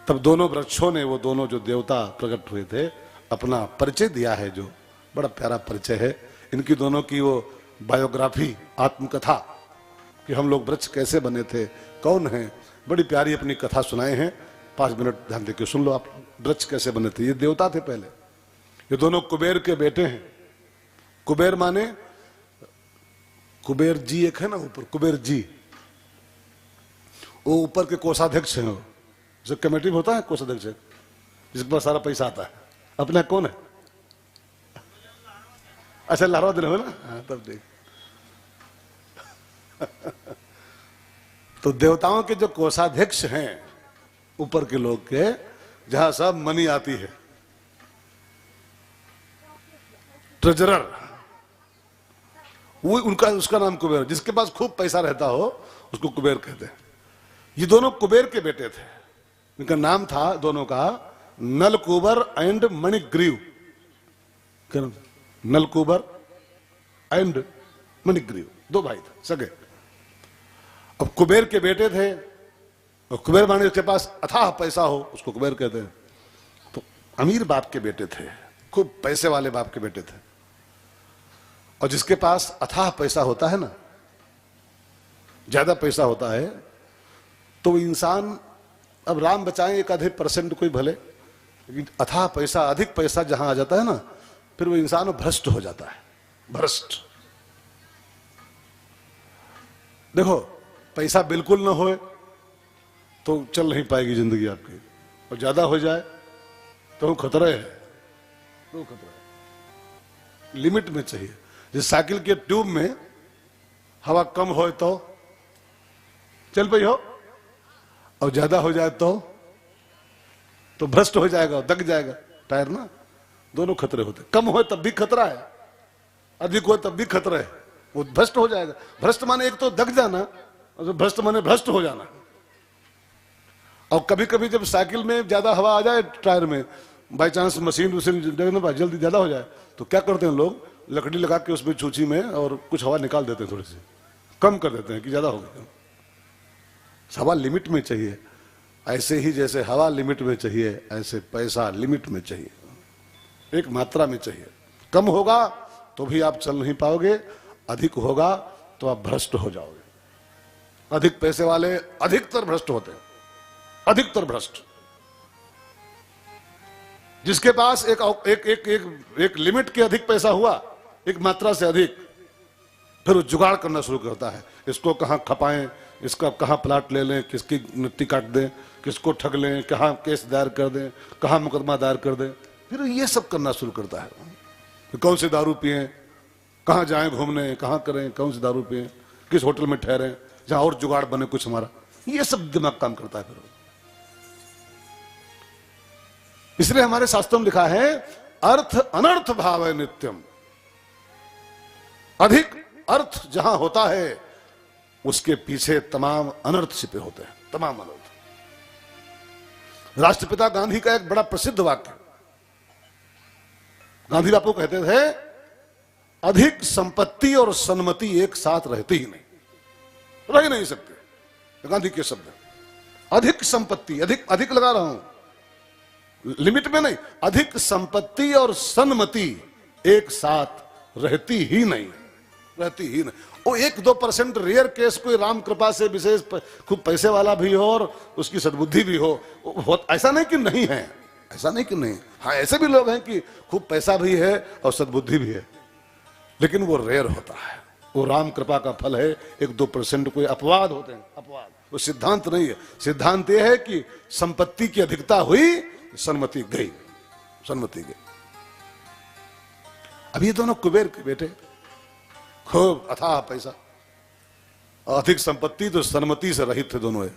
तब दोनों वृक्षों ने, वो दोनों जो देवता प्रकट हुए थे, अपना परिचय दिया है, जो बड़ा प्यारा परिचय है इनकी दोनों की, वो बायोग्राफी, आत्मकथा, कि हम लोग वृक्ष कैसे बने थे, कौन हैं, बड़ी प्यारी अपनी कथा सुनाए हैं। 5 मिनट ध्यान देके सुन लो आप, वृक्ष कैसे बने थे। ये देवता थे पहले, ये दोनों कुबेर के बेटे हैं। कुबेर माने, कुबेर जी एक है ना ऊपर, कुबेर जी, वो ऊपर के कोषाध्यक्ष हैं, जो कमेटी में होता है कोषाध्यक्ष, जिसके पास सारा पैसा आता है। अपना कौन है? अच्छा, लाहौर दिन हो ना, हाँ, तब देख। तो देवताओं के जो कोषाध्यक्ष हैं ऊपर के लोग के, जहां सब मनी आती है, ट्रेजरर, वो उनका, उसका नाम कुबेर। जिसके पास खूब पैसा रहता हो उसको कुबेर कहते हैं। ये दोनों कुबेर के बेटे थे, इनका नाम था दोनों का नलकुबर एंड मणिग्रीव। नलकुबर एंड मणिग्रीव, 2 भाई थे सगे। अब कुबेर के बेटे थे, और कुबेर माने उसके पास अथाह पैसा हो, उसको कुबेर कहते हैं। तो अमीर बाप के बेटे थे, खूब पैसे वाले बाप के बेटे थे। और जिसके पास अथाह पैसा होता है ना, ज्यादा पैसा होता है, तो वो इंसान, अब राम बचाएं 1-2% कोई भले, लेकिन अथाह पैसा, अधिक पैसा जहां आ जाता है ना, फिर वो इंसान भ्रष्ट हो जाता है, भ्रष्ट। देखो, पैसा बिल्कुल ना होए तो चल नहीं पाएगी जिंदगी आपकी, और ज्यादा हो जाए तो खतरा है, तो खतरा है। लिमिट में चाहिए। जिस साइकिल के ट्यूब में हवा कम हो तो चल पई हो, और ज्यादा हो जाए तो भ्रष्ट हो जाएगा, दग जाएगा टायर ना। दोनों खतरे होते, कम हो तब भी खतरा है, अधिक हो तब भी खतरा है, वो भ्रष्ट हो जाएगा। भ्रष्ट माने एक तो दग जाना, और भ्रष्ट माने भ्रष्ट हो जाना। और कभी कभी जब साइकिल में ज्यादा हवा आ जाए टायर में, बाई चांस मशीन जल्दी ज्यादा हो जाए, तो क्या करते हैं लोग, लकड़ी लगा के उसमें चूची में और कुछ हवा निकाल देते हैं, थोड़ी सी कम कर देते हैं कि ज्यादा हो गया। हवा लिमिट में चाहिए। ऐसे ही जैसे हवा लिमिट में चाहिए, ऐसे पैसा लिमिट में चाहिए, एक मात्रा में चाहिए। कम होगा तो भी आप चल नहीं पाओगे, अधिक होगा तो आप भ्रष्ट हो जाओगे। अधिक पैसे वाले अधिकतर भ्रष्ट होते हैं, अधिकतर भ्रष्ट। जिसके पास एक लिमिट के अधिक पैसा हुआ, एक मात्रा से अधिक, फिर वो जुगाड़ करना शुरू करता है। इसको कहां खपाएं, इसका कहां प्लाट ले लें, किसकी मिट्टी काट दें, किसको ठग लें, कहां केस दायर कर दें, कहां मुकदमा दायर कर दें, फिर ये सब करना शुरू करता है। तो कौन से दारू पिए, कहां जाएं घूमने, कहां करें, कौन से दारू पिए, किस होटल में ठहरें जहां और जुगाड़ बने कुछ हमारा, ये सब दिमाग काम करता है। फिर इसलिए हमारे शास्त्रों में लिखा है, अर्थ अनर्थ भाव है नित्यम। अधिक अर्थ जहां होता है उसके पीछे तमाम अनर्थ छिपे होते हैं, तमाम अनर्थ। राष्ट्रपिता गांधी का एक बड़ा प्रसिद्ध वाक्य, गांधी बापू कहते थे, अधिक संपत्ति और सन्मति एक साथ रहती ही नहीं, रह ही नहीं सकते। गांधी के शब्द, अधिक संपत्ति, अधिक लगा रहा हूं, लिमिट में नहीं, अधिक संपत्ति और सन्मति एक साथ रहती ही नहीं, रहती ही नहीं। वो 1-2% रेयर केस कोई राम कृपा से विशेष खूब पैसे वाला भी हो और उसकी सद्बुद्धि भी हो, ऐसा नहीं कि नहीं है, ऐसा नहीं कि नहीं, हाँ ऐसे भी लोग हैं कि खूब पैसा भी है और सद्बुद्धि भी है, लेकिन वो रेयर होता है, वो राम कृपा का फल है। 1-2% कोई अपवाद होते हैं, अपवाद, वो सिद्धांत नहीं है। सिद्धांत ये है कि संपत्ति की अधिकता हुई, सन्मति गई, सन्मति गई। अब ये दोनों कुबेर के बेटे, खूब अथाह पैसा, अधिक संपत्ति, तो सन्मति से रहित थे दोनों।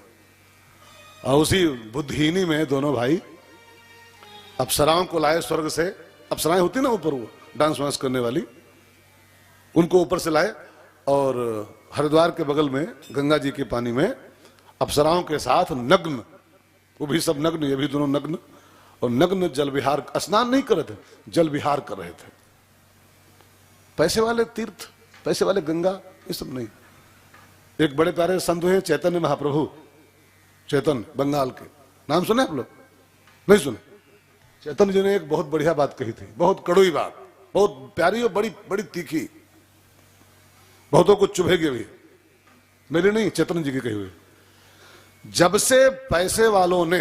और उसी बुद्धिहीनी में दोनों भाई अप्सराओं को लाए स्वर्ग से। अप्सराएं होती ना ऊपर, वो डांस वांस करने वाली, उनको ऊपर से लाए और हरिद्वार के बगल में गंगा जी के पानी में अप्सराओं के साथ नग्न, वो भी सब नग्न, ये भी दोनों नग्न, और नग्न जल विहार, स्नान नहीं कर रहे थे, जल विहार कर रहे थे। पैसे वाले तीर्थ, पैसे वाले गंगा, ये सब नहीं। एक बड़े प्यारे संत हैं चैतन्य महाप्रभु, चैतन्य, बंगाल के, नाम सुने आप लोग? नहीं सुने? चैतन्य जी ने एक बहुत बढ़िया बात कही थी, बहुत कड़वी बात, बहुत प्यारी और बड़ी बड़ी तीखी, बहुतों को चुभेगी भी, मेरी नहीं, चैतन्य जी की कही हुई। जब से पैसे वालों ने,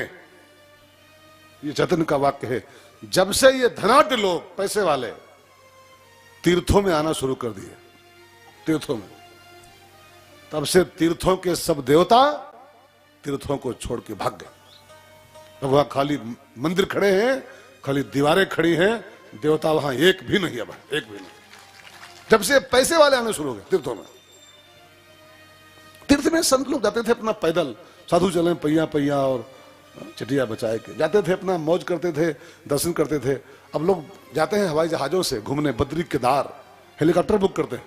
ये चैतन्य का वाक्य है, जब से ये धनाढ्य लोग, पैसे वाले, तीर्थों में आना शुरू कर दिए, तीर्थों में, तब से तीर्थों के सब देवता तीर्थों को छोड़ के भाग गए। अब वहां खाली मंदिर खड़े हैं, खाली दीवारें खड़ी हैं, देवता वहां एक भी नहीं है, एक भी नहीं। जब से पैसे वाले आने शुरू हो गए तीर्थों में। तीर्थ में संत लोग जाते थे अपना पैदल, साधु चले पहिया पहिया और चटिया बचाए के जाते थे, अपना मौज करते थे, दर्शन करते थे। अब लोग जाते हैं हवाई जहाजों से घूमने, बद्री केदार, हेलीकॉप्टर बुक करते हैं,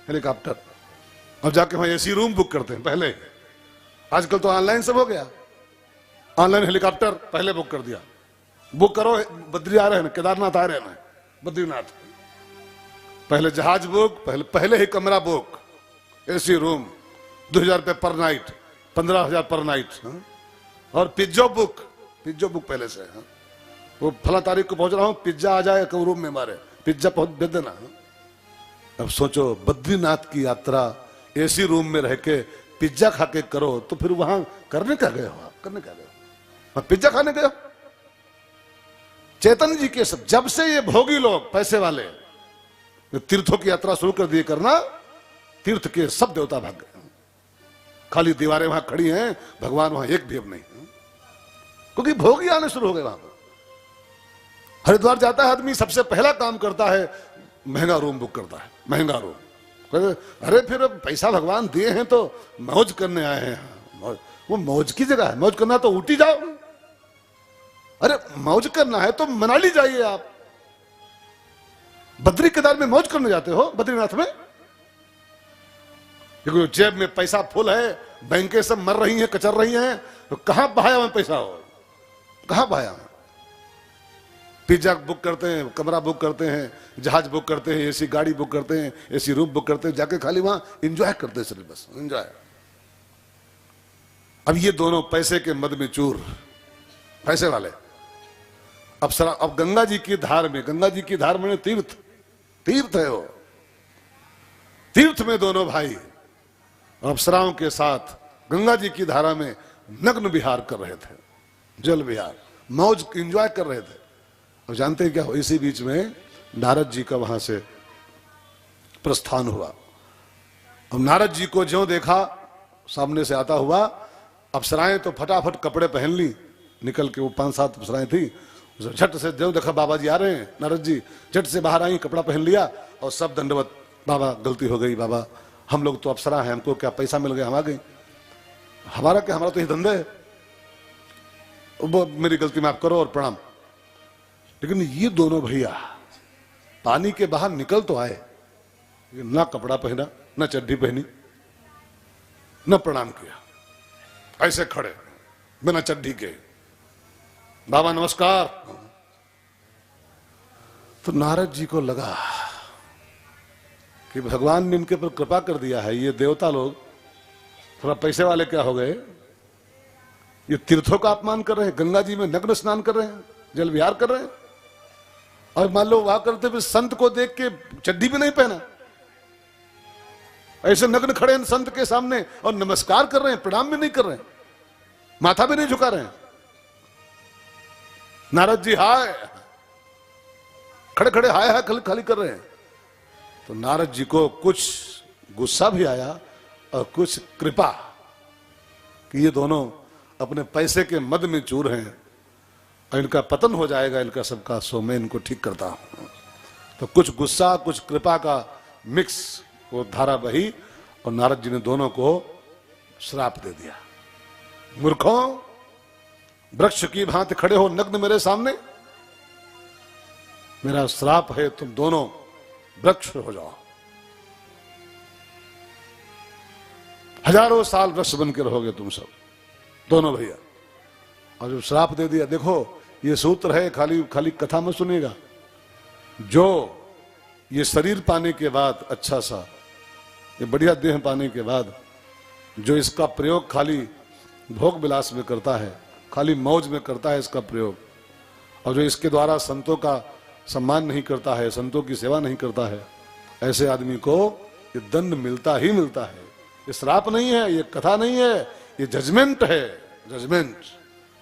हेलीकॉप्टर, अब जाके वहां एसी रूम बुक करते हैं। पहले, आजकल तो ऑनलाइन सब हो गया, ऑनलाइन हेलीकॉप्टर पहले बुक कर दिया, बुक करो, बद्री आ रहे हैं, केदारनाथ आ रहे हैं, बद्रीनाथ, पहले जहाज बुक, पहले ही कमरा बुक, एसी रूम, 2000 रुपये पर नाइट, 15,000 पर नाइट, और पिज्जो बुक, पिज्जो बुक पहले से, वो फला तारीख को पहुंच रहा हूं, पिज्जा आ जाए रूम में हमारे, पिज्जा पहुंच भेज देना। अब सोचो, बद्रीनाथ की यात्रा एसी रूम में रह के पिज्जा खा के करो, तो फिर वहां करने क्या गए हो, करने क्या गए हो, पिज्जा खाने गए हो? चैतन्य जी के सब, जब से ये भोगी लोग, पैसे वाले, तीर्थों की यात्रा शुरू कर दिए करना, तीर्थ के सब देवता भाग गए, खाली दीवारें वहां खड़ी हैं, भगवान वहां एक भी अब नहीं, क्योंकि भोगी आने शुरू हो गए वहां पर। हरिद्वार जाता है आदमी, सबसे पहला काम करता है महंगा रूम बुक करता है, महंगा रूम। अरे फिर पैसा भगवान दिए हैं तो मौज करने आए हैं, वो मौज की जगह है, मौज करना तो ऊटी जाओ, अरे मौज करना है तो मनाली जाइए आप, बद्री केदार में मौज करने जाते हो, बद्रीनाथ में, क्योंकि जेब में पैसा फुल है, बैंकें सब मर रही हैं, कचर रही हैं, तो कहां बहाया में पैसा हो, कहां बहाया में? पिज्जा बुक करते हैं, कमरा बुक करते हैं, जहाज बुक करते हैं, एसी गाड़ी बुक करते हैं, एसी रूम बुक करते हैं, जाके खाली वहां एंजॉय करते हैं, सिर्फ बस एंजॉय। अब ये दोनों पैसे के मद में चूर, पैसे वाले। अब गंगा जी की धार में, गंगा जी की धार में तीर्थ, तीर्थ है वो, तीर्थ में दोनों भाई अप्सराओं के साथ गंगा जी की धारा में नग्न विहार कर रहे थे, जल विहार, मौज एंजॉय कर रहे थे। अब जानते हैं क्या हो, इसी बीच में नारद जी का वहां से प्रस्थान हुआ। अब नारद जी को ज्यों देखा सामने से आता हुआ, अप्सराएं तो फटाफट कपड़े पहन ली, निकल के, वो 5-7 अप्सराएं थी, झट से ज्यों देखा बाबा जी आ रहे हैं, नारद जी झट से बाहर आई, कपड़ा पहन लिया और सब दंडवत, बाबा गलती हो गई, बाबा हम लोग तो अप्सरा हैं, हमको क्या पैसा मिल गया, हम आ गए, हमारा क्या, हमारा तो ये धंधा है, वो मेरी गलती माफ करो और प्रणाम। लेकिन ये दोनों भैया पानी के बाहर निकल तो आए, ना कपड़ा पहना, ना चड्डी पहनी, न प्रणाम किया, ऐसे खड़े बिना चड्डी के, बाबा नमस्कार। तो नारद जी को लगा कि भगवान ने इनके पर कृपा कर दिया है, ये देवता लोग थोड़ा पैसे वाले क्या हो गए, ये तीर्थों का अपमान कर रहे हैं, गंगा जी में नग्न स्नान कर रहे हैं, जल विहार कर रहे हैं, और मान लो वहां करते हुए संत को देख के चड्डी भी नहीं पहना, ऐसे नग्न खड़े हैं संत के सामने और नमस्कार कर रहे हैं, प्रणाम भी नहीं कर रहे हैं, माथा भी नहीं झुका रहे हैं। नारद जी हाय खड़े खड़े हाय हाय खाली खाली कर रहे हैं। तो नारद जी को कुछ गुस्सा भी आया और कुछ कृपा कि ये दोनों अपने पैसे के मद में चूर हैं और इनका पतन हो जाएगा इनका सबका, सो मैं इनको ठीक करता हूं। तो कुछ गुस्सा कुछ कृपा का मिक्स वो धारा बही और नारद जी ने दोनों को श्राप दे दिया। मूर्खों, वृक्ष की भांति खड़े हो नग्न मेरे सामने, मेरा श्राप है तुम दोनों वृक्ष हो जाओ, हजारों साल वृक्ष बन के रहोगे तुम सब दोनों भैया। और जब श्राप दे दिया, देखो ये सूत्र है, खाली खाली कथा में सुनिएगा, जो ये शरीर पाने के बाद अच्छा सा ये बढ़िया देह पाने के बाद जो इसका प्रयोग खाली भोग विलास में करता है, खाली मौज में करता है इसका प्रयोग, और जो इसके द्वारा संतों का सम्मान नहीं करता है, संतों की सेवा नहीं करता है, ऐसे आदमी को ये दंड मिलता ही मिलता है। ये श्राप नहीं है, ये कथा नहीं है, ये जजमेंट है, जजमेंट।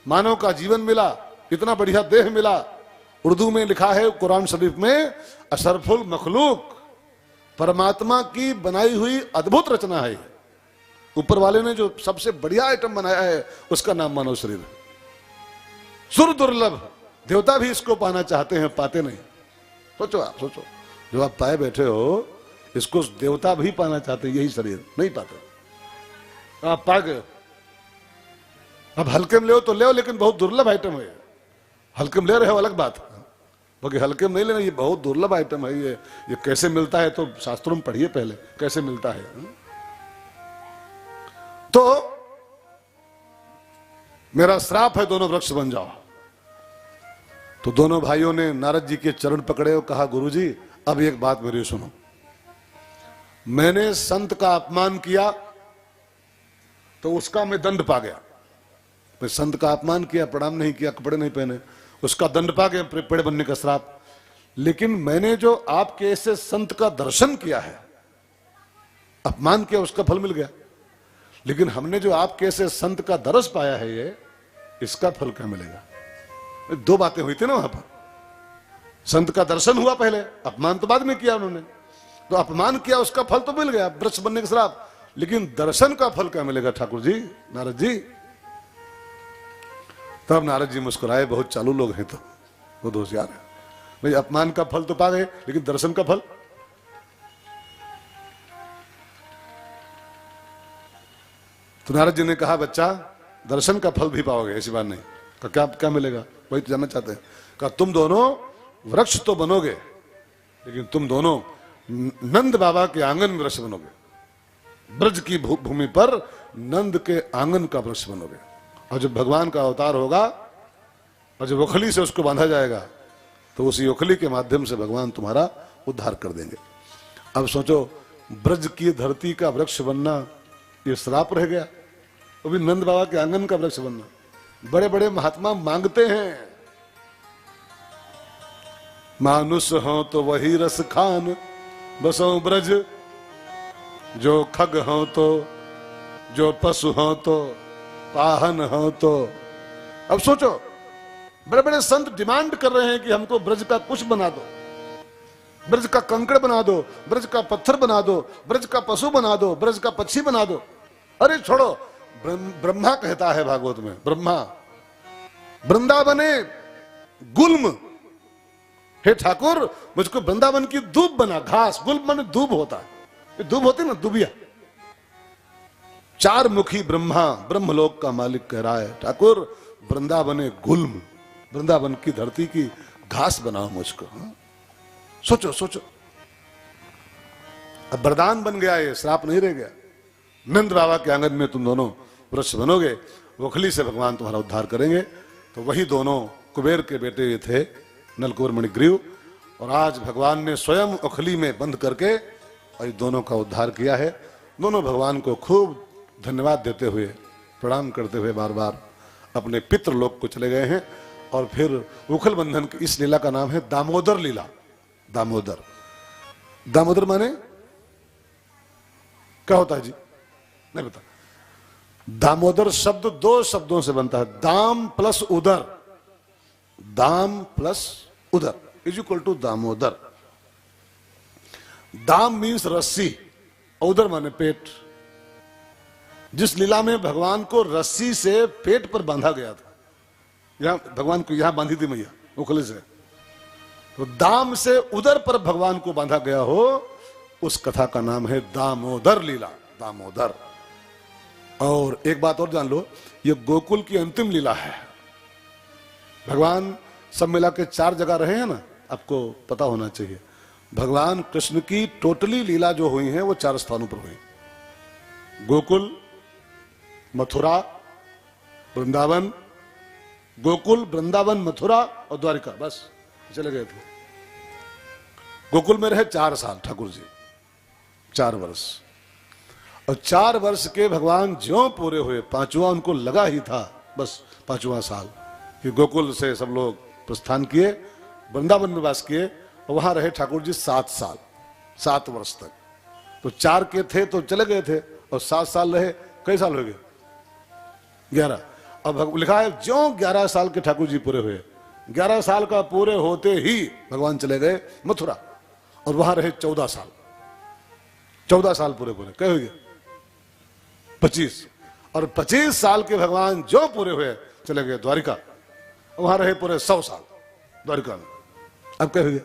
मानव का जीवन मिला, इतना बढ़िया देह मिला, उर्दू में लिखा है कुरान शरीफ में, अशरफुल मखलूक, परमात्मा की बनाई हुई अद्भुत रचना है। ऊपर वाले ने जो सबसे बढ़िया आइटम बनाया है उसका नाम मानव शरीर है। सुर दुर्लभ, देवता भी इसको पाना चाहते हैं, पाते नहीं। सोचो आप, सोचो, जो आप पाए बैठे हो इसको देवता भी पाना चाहते हैं, यही शरीर नहीं पाते। आप पा गए, अब हल्के में ले तो ले, लेकिन बहुत दुर्लभ आइटम है। हल्के में ले रहे हो अलग बात, बाकी हल्के में नहीं लेना, ये बहुत दुर्लभ आइटम है। ये कैसे मिलता है तो शास्त्रों में पढ़िए पहले कैसे मिलता है। तो मेरा श्राप है दोनों वृक्ष बन जाओ। तो दोनों भाइयों ने नारद जी के चरण पकड़े और कहा, गुरुजी अब एक बात मेरी सुनो, मैंने संत का अपमान किया तो उसका मैं दंड पा गया। मैं संत का अपमान किया, प्रणाम नहीं किया, कपड़े नहीं पहने, उसका दंड पा गया, पेड़ बनने का श्राप। लेकिन मैंने जो आपके ऐसे संत का दर्शन किया है, अपमान किया, उसका फल मिल गया। लेकिन हमने जो आपके ऐसे संत का दरस पाया है, ये इसका फल क्या मिलेगा? दो बातें हुई थी ना वहां पर, संत का दर्शन हुआ पहले, अपमान तो बाद में किया उन्होंने। तो अपमान किया, उसका फल तो मिल गया, वृक्ष बनने का श्राप, लेकिन दर्शन का फल क्या मिलेगा ठाकुर जी, नारद जी? तब नारद जी मुस्कुराए, बहुत चालू लोग हैं तो बहुत होशियार है भाई। अपमान का फल तो पा गए, लेकिन दर्शन का फल? तो नारद जी ने कहा, बच्चा दर्शन का फल भी पाओगे, ऐसी बात नहीं। तो क्या क्या मिलेगा, वही तो जानना चाहते हैं। कहा तुम दोनों वृक्ष तो बनोगे, लेकिन तुम दोनों नंद बाबा के आंगन में वृक्ष बनोगे। ब्रज की भूमि पर नंद के आंगन का वृक्ष बनोगे। और जब भगवान का अवतार होगा और जब ओखली से उसको बांधा जाएगा, तो उसी ओखली के माध्यम से भगवान तुम्हारा उद्धार कर देंगे। अब सोचो, ब्रज की धरती का वृक्ष बनना ये श्राप रह गया, वो भी नंद बाबा के आंगन का वृक्ष बनना। बड़े बड़े महात्मा मांगते हैं, मानुष हो तो वही रस खान, बसो ब्रज, जो खग हो तो, जो पशु हो तो, पाहन हो तो। अब सोचो, बड़े बड़े संत डिमांड कर रहे हैं कि हमको ब्रज का कुछ बना दो, ब्रज का कंकड़ बना दो, ब्रज का पत्थर बना दो, ब्रज का पशु बना दो, ब्रज का पक्षी बना दो। अरे छोड़ो, ब्रह्मा कहता है भागवत में, ब्रह्मा वृंदावने गुल्म, हे ठाकुर मुझको वृंदावन की दूब बना, घास, गुल्म माने दूब होता है, दूब होती ना, दुबिया। चार मुखी ब्रह्मा ब्रह्मलोक का मालिक कह रहा है, ठाकुर वृंदावने गुल्म, वृंदावन की धरती की घास बनाओ मुझको। सोचो सोचो, अब वरदान बन गया, ये श्राप नहीं रह गया। नंद बाबा के आंगन में तुम दोनों वृक्ष बनोगे, ओखली से भगवान तुम्हारा उद्धार करेंगे। तो वही दोनों कुबेर के बेटे थे, नलकुबर मणिग्रीव, और आज भगवान ने स्वयं ओखली में बंद करके और दोनों का उद्धार किया है। दोनों भगवान को खूब धन्यवाद देते हुए, प्रणाम करते हुए बार बार अपने पितृलोक को चले गए हैं। और फिर उखल बंधन की इस लीला का नाम है दामोदर लीला। दामोदर, दामोदर माने क्या होता है जी? नहीं पता। दामोदर शब्द दो शब्दों से बनता है, दाम प्लस उदर। दाम प्लस उदर इज इक्वल टू दामोदर। दाम मीन्स रस्सी, उदर माने पेट। जिस लीला में भगवान को रस्सी से पेट पर बांधा गया था, यहां भगवान को यहां बांधी थी मैया उखले से, तो दाम से उदर पर भगवान को बांधा गया हो, उस कथा का नाम है दामोदर लीला। दामोदर। और एक बात और जान लो, ये गोकुल की अंतिम लीला है। भगवान सब मिला के 4 जगह रहे हैं ना, आपको पता होना चाहिए। भगवान कृष्ण की टोटली लीला जो हुई है वो 4 स्थानों पर हुई। गोकुल, मथुरा, वृंदावन, गोकुल, वृंदावन, मथुरा और द्वारिका, बस चले गए थे। गोकुल में रहे 4 साल ठाकुर जी, 4 वर्ष। और 4 वर्ष के भगवान ज्यों पूरे हुए, 5वां उनको लगा ही था, बस 5वां साल कि गोकुल से सब लोग प्रस्थान किए, वृंदावन में वास किए और वहां रहे ठाकुर जी 7 साल, 7 वर्ष तक। तो 4 के थे तो चले गए थे, और 7 साल रहे, कई साल हो गए? 11। अब लिखा है ज्यों 11 साल के ठाकुर जी पूरे हुए, 11 साल का पूरे होते ही भगवान चले गए मथुरा, और वहां रहे 14 साल। 14 साल पूरे पूरे कहे हुए 25। और 25 साल के भगवान जो पूरे हुए चले गए द्वारिका, वहां रहे पूरे 100 साल द्वारिका में। अब कहे हुए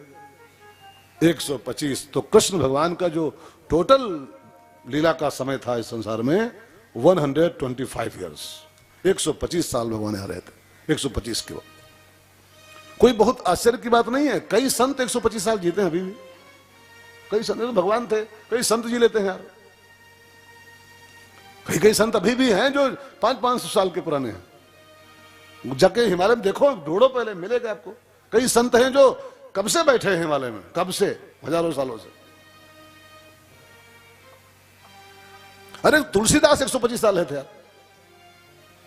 125। तो कृष्ण भगवान का जो टोटल लीला का समय था इस संसार में 125 ईयर्स, 125 साल भगवान यहाँ रहे थे। 125 के बाद कोई बहुत आश्चर्य की बात नहीं है। कई संत 125 साल जीते हैं अभी भी। कई संत भगवान थे, कई संत जी लेते हैं यार। कई संत अभी भी हैं जो 500-500 साल के पुराने हैं। जाके हिमालय में देखो, ढूंढो, पहले मिलेगा आपको। कई संत हैं जो कब से बैठे हैं हिमालय में, कब से, हजारों सालों से। अरे तुलसीदास 125 साल है थे यार।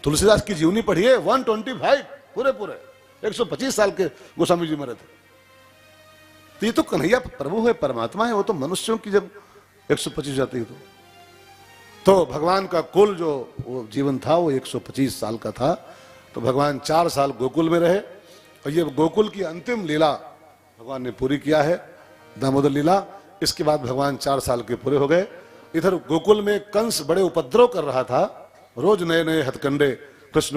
तुलसीदास की जीवनी पढ़िए, 125 पूरे पूरे 125 साल के गोस्वामी जी मरे थे। तो ये तो कन्हैया प्रभु है, परमात्मा है, वो तो मनुष्यों की जब 125 जाती है तो भगवान का कुल जो वो जीवन था वो 125 साल का था। तो भगवान 4 साल गोकुल में रहे, और ये गोकुल की अंतिम लीला भगवान ने पूरी किया है, दामोदर लीला। इसके बाद भगवान 4 साल के पूरे हो गए। इधर गोकुल में कंस बड़े उपद्रव कर रहा था, रोज नए नए हथकंडे कृष्ण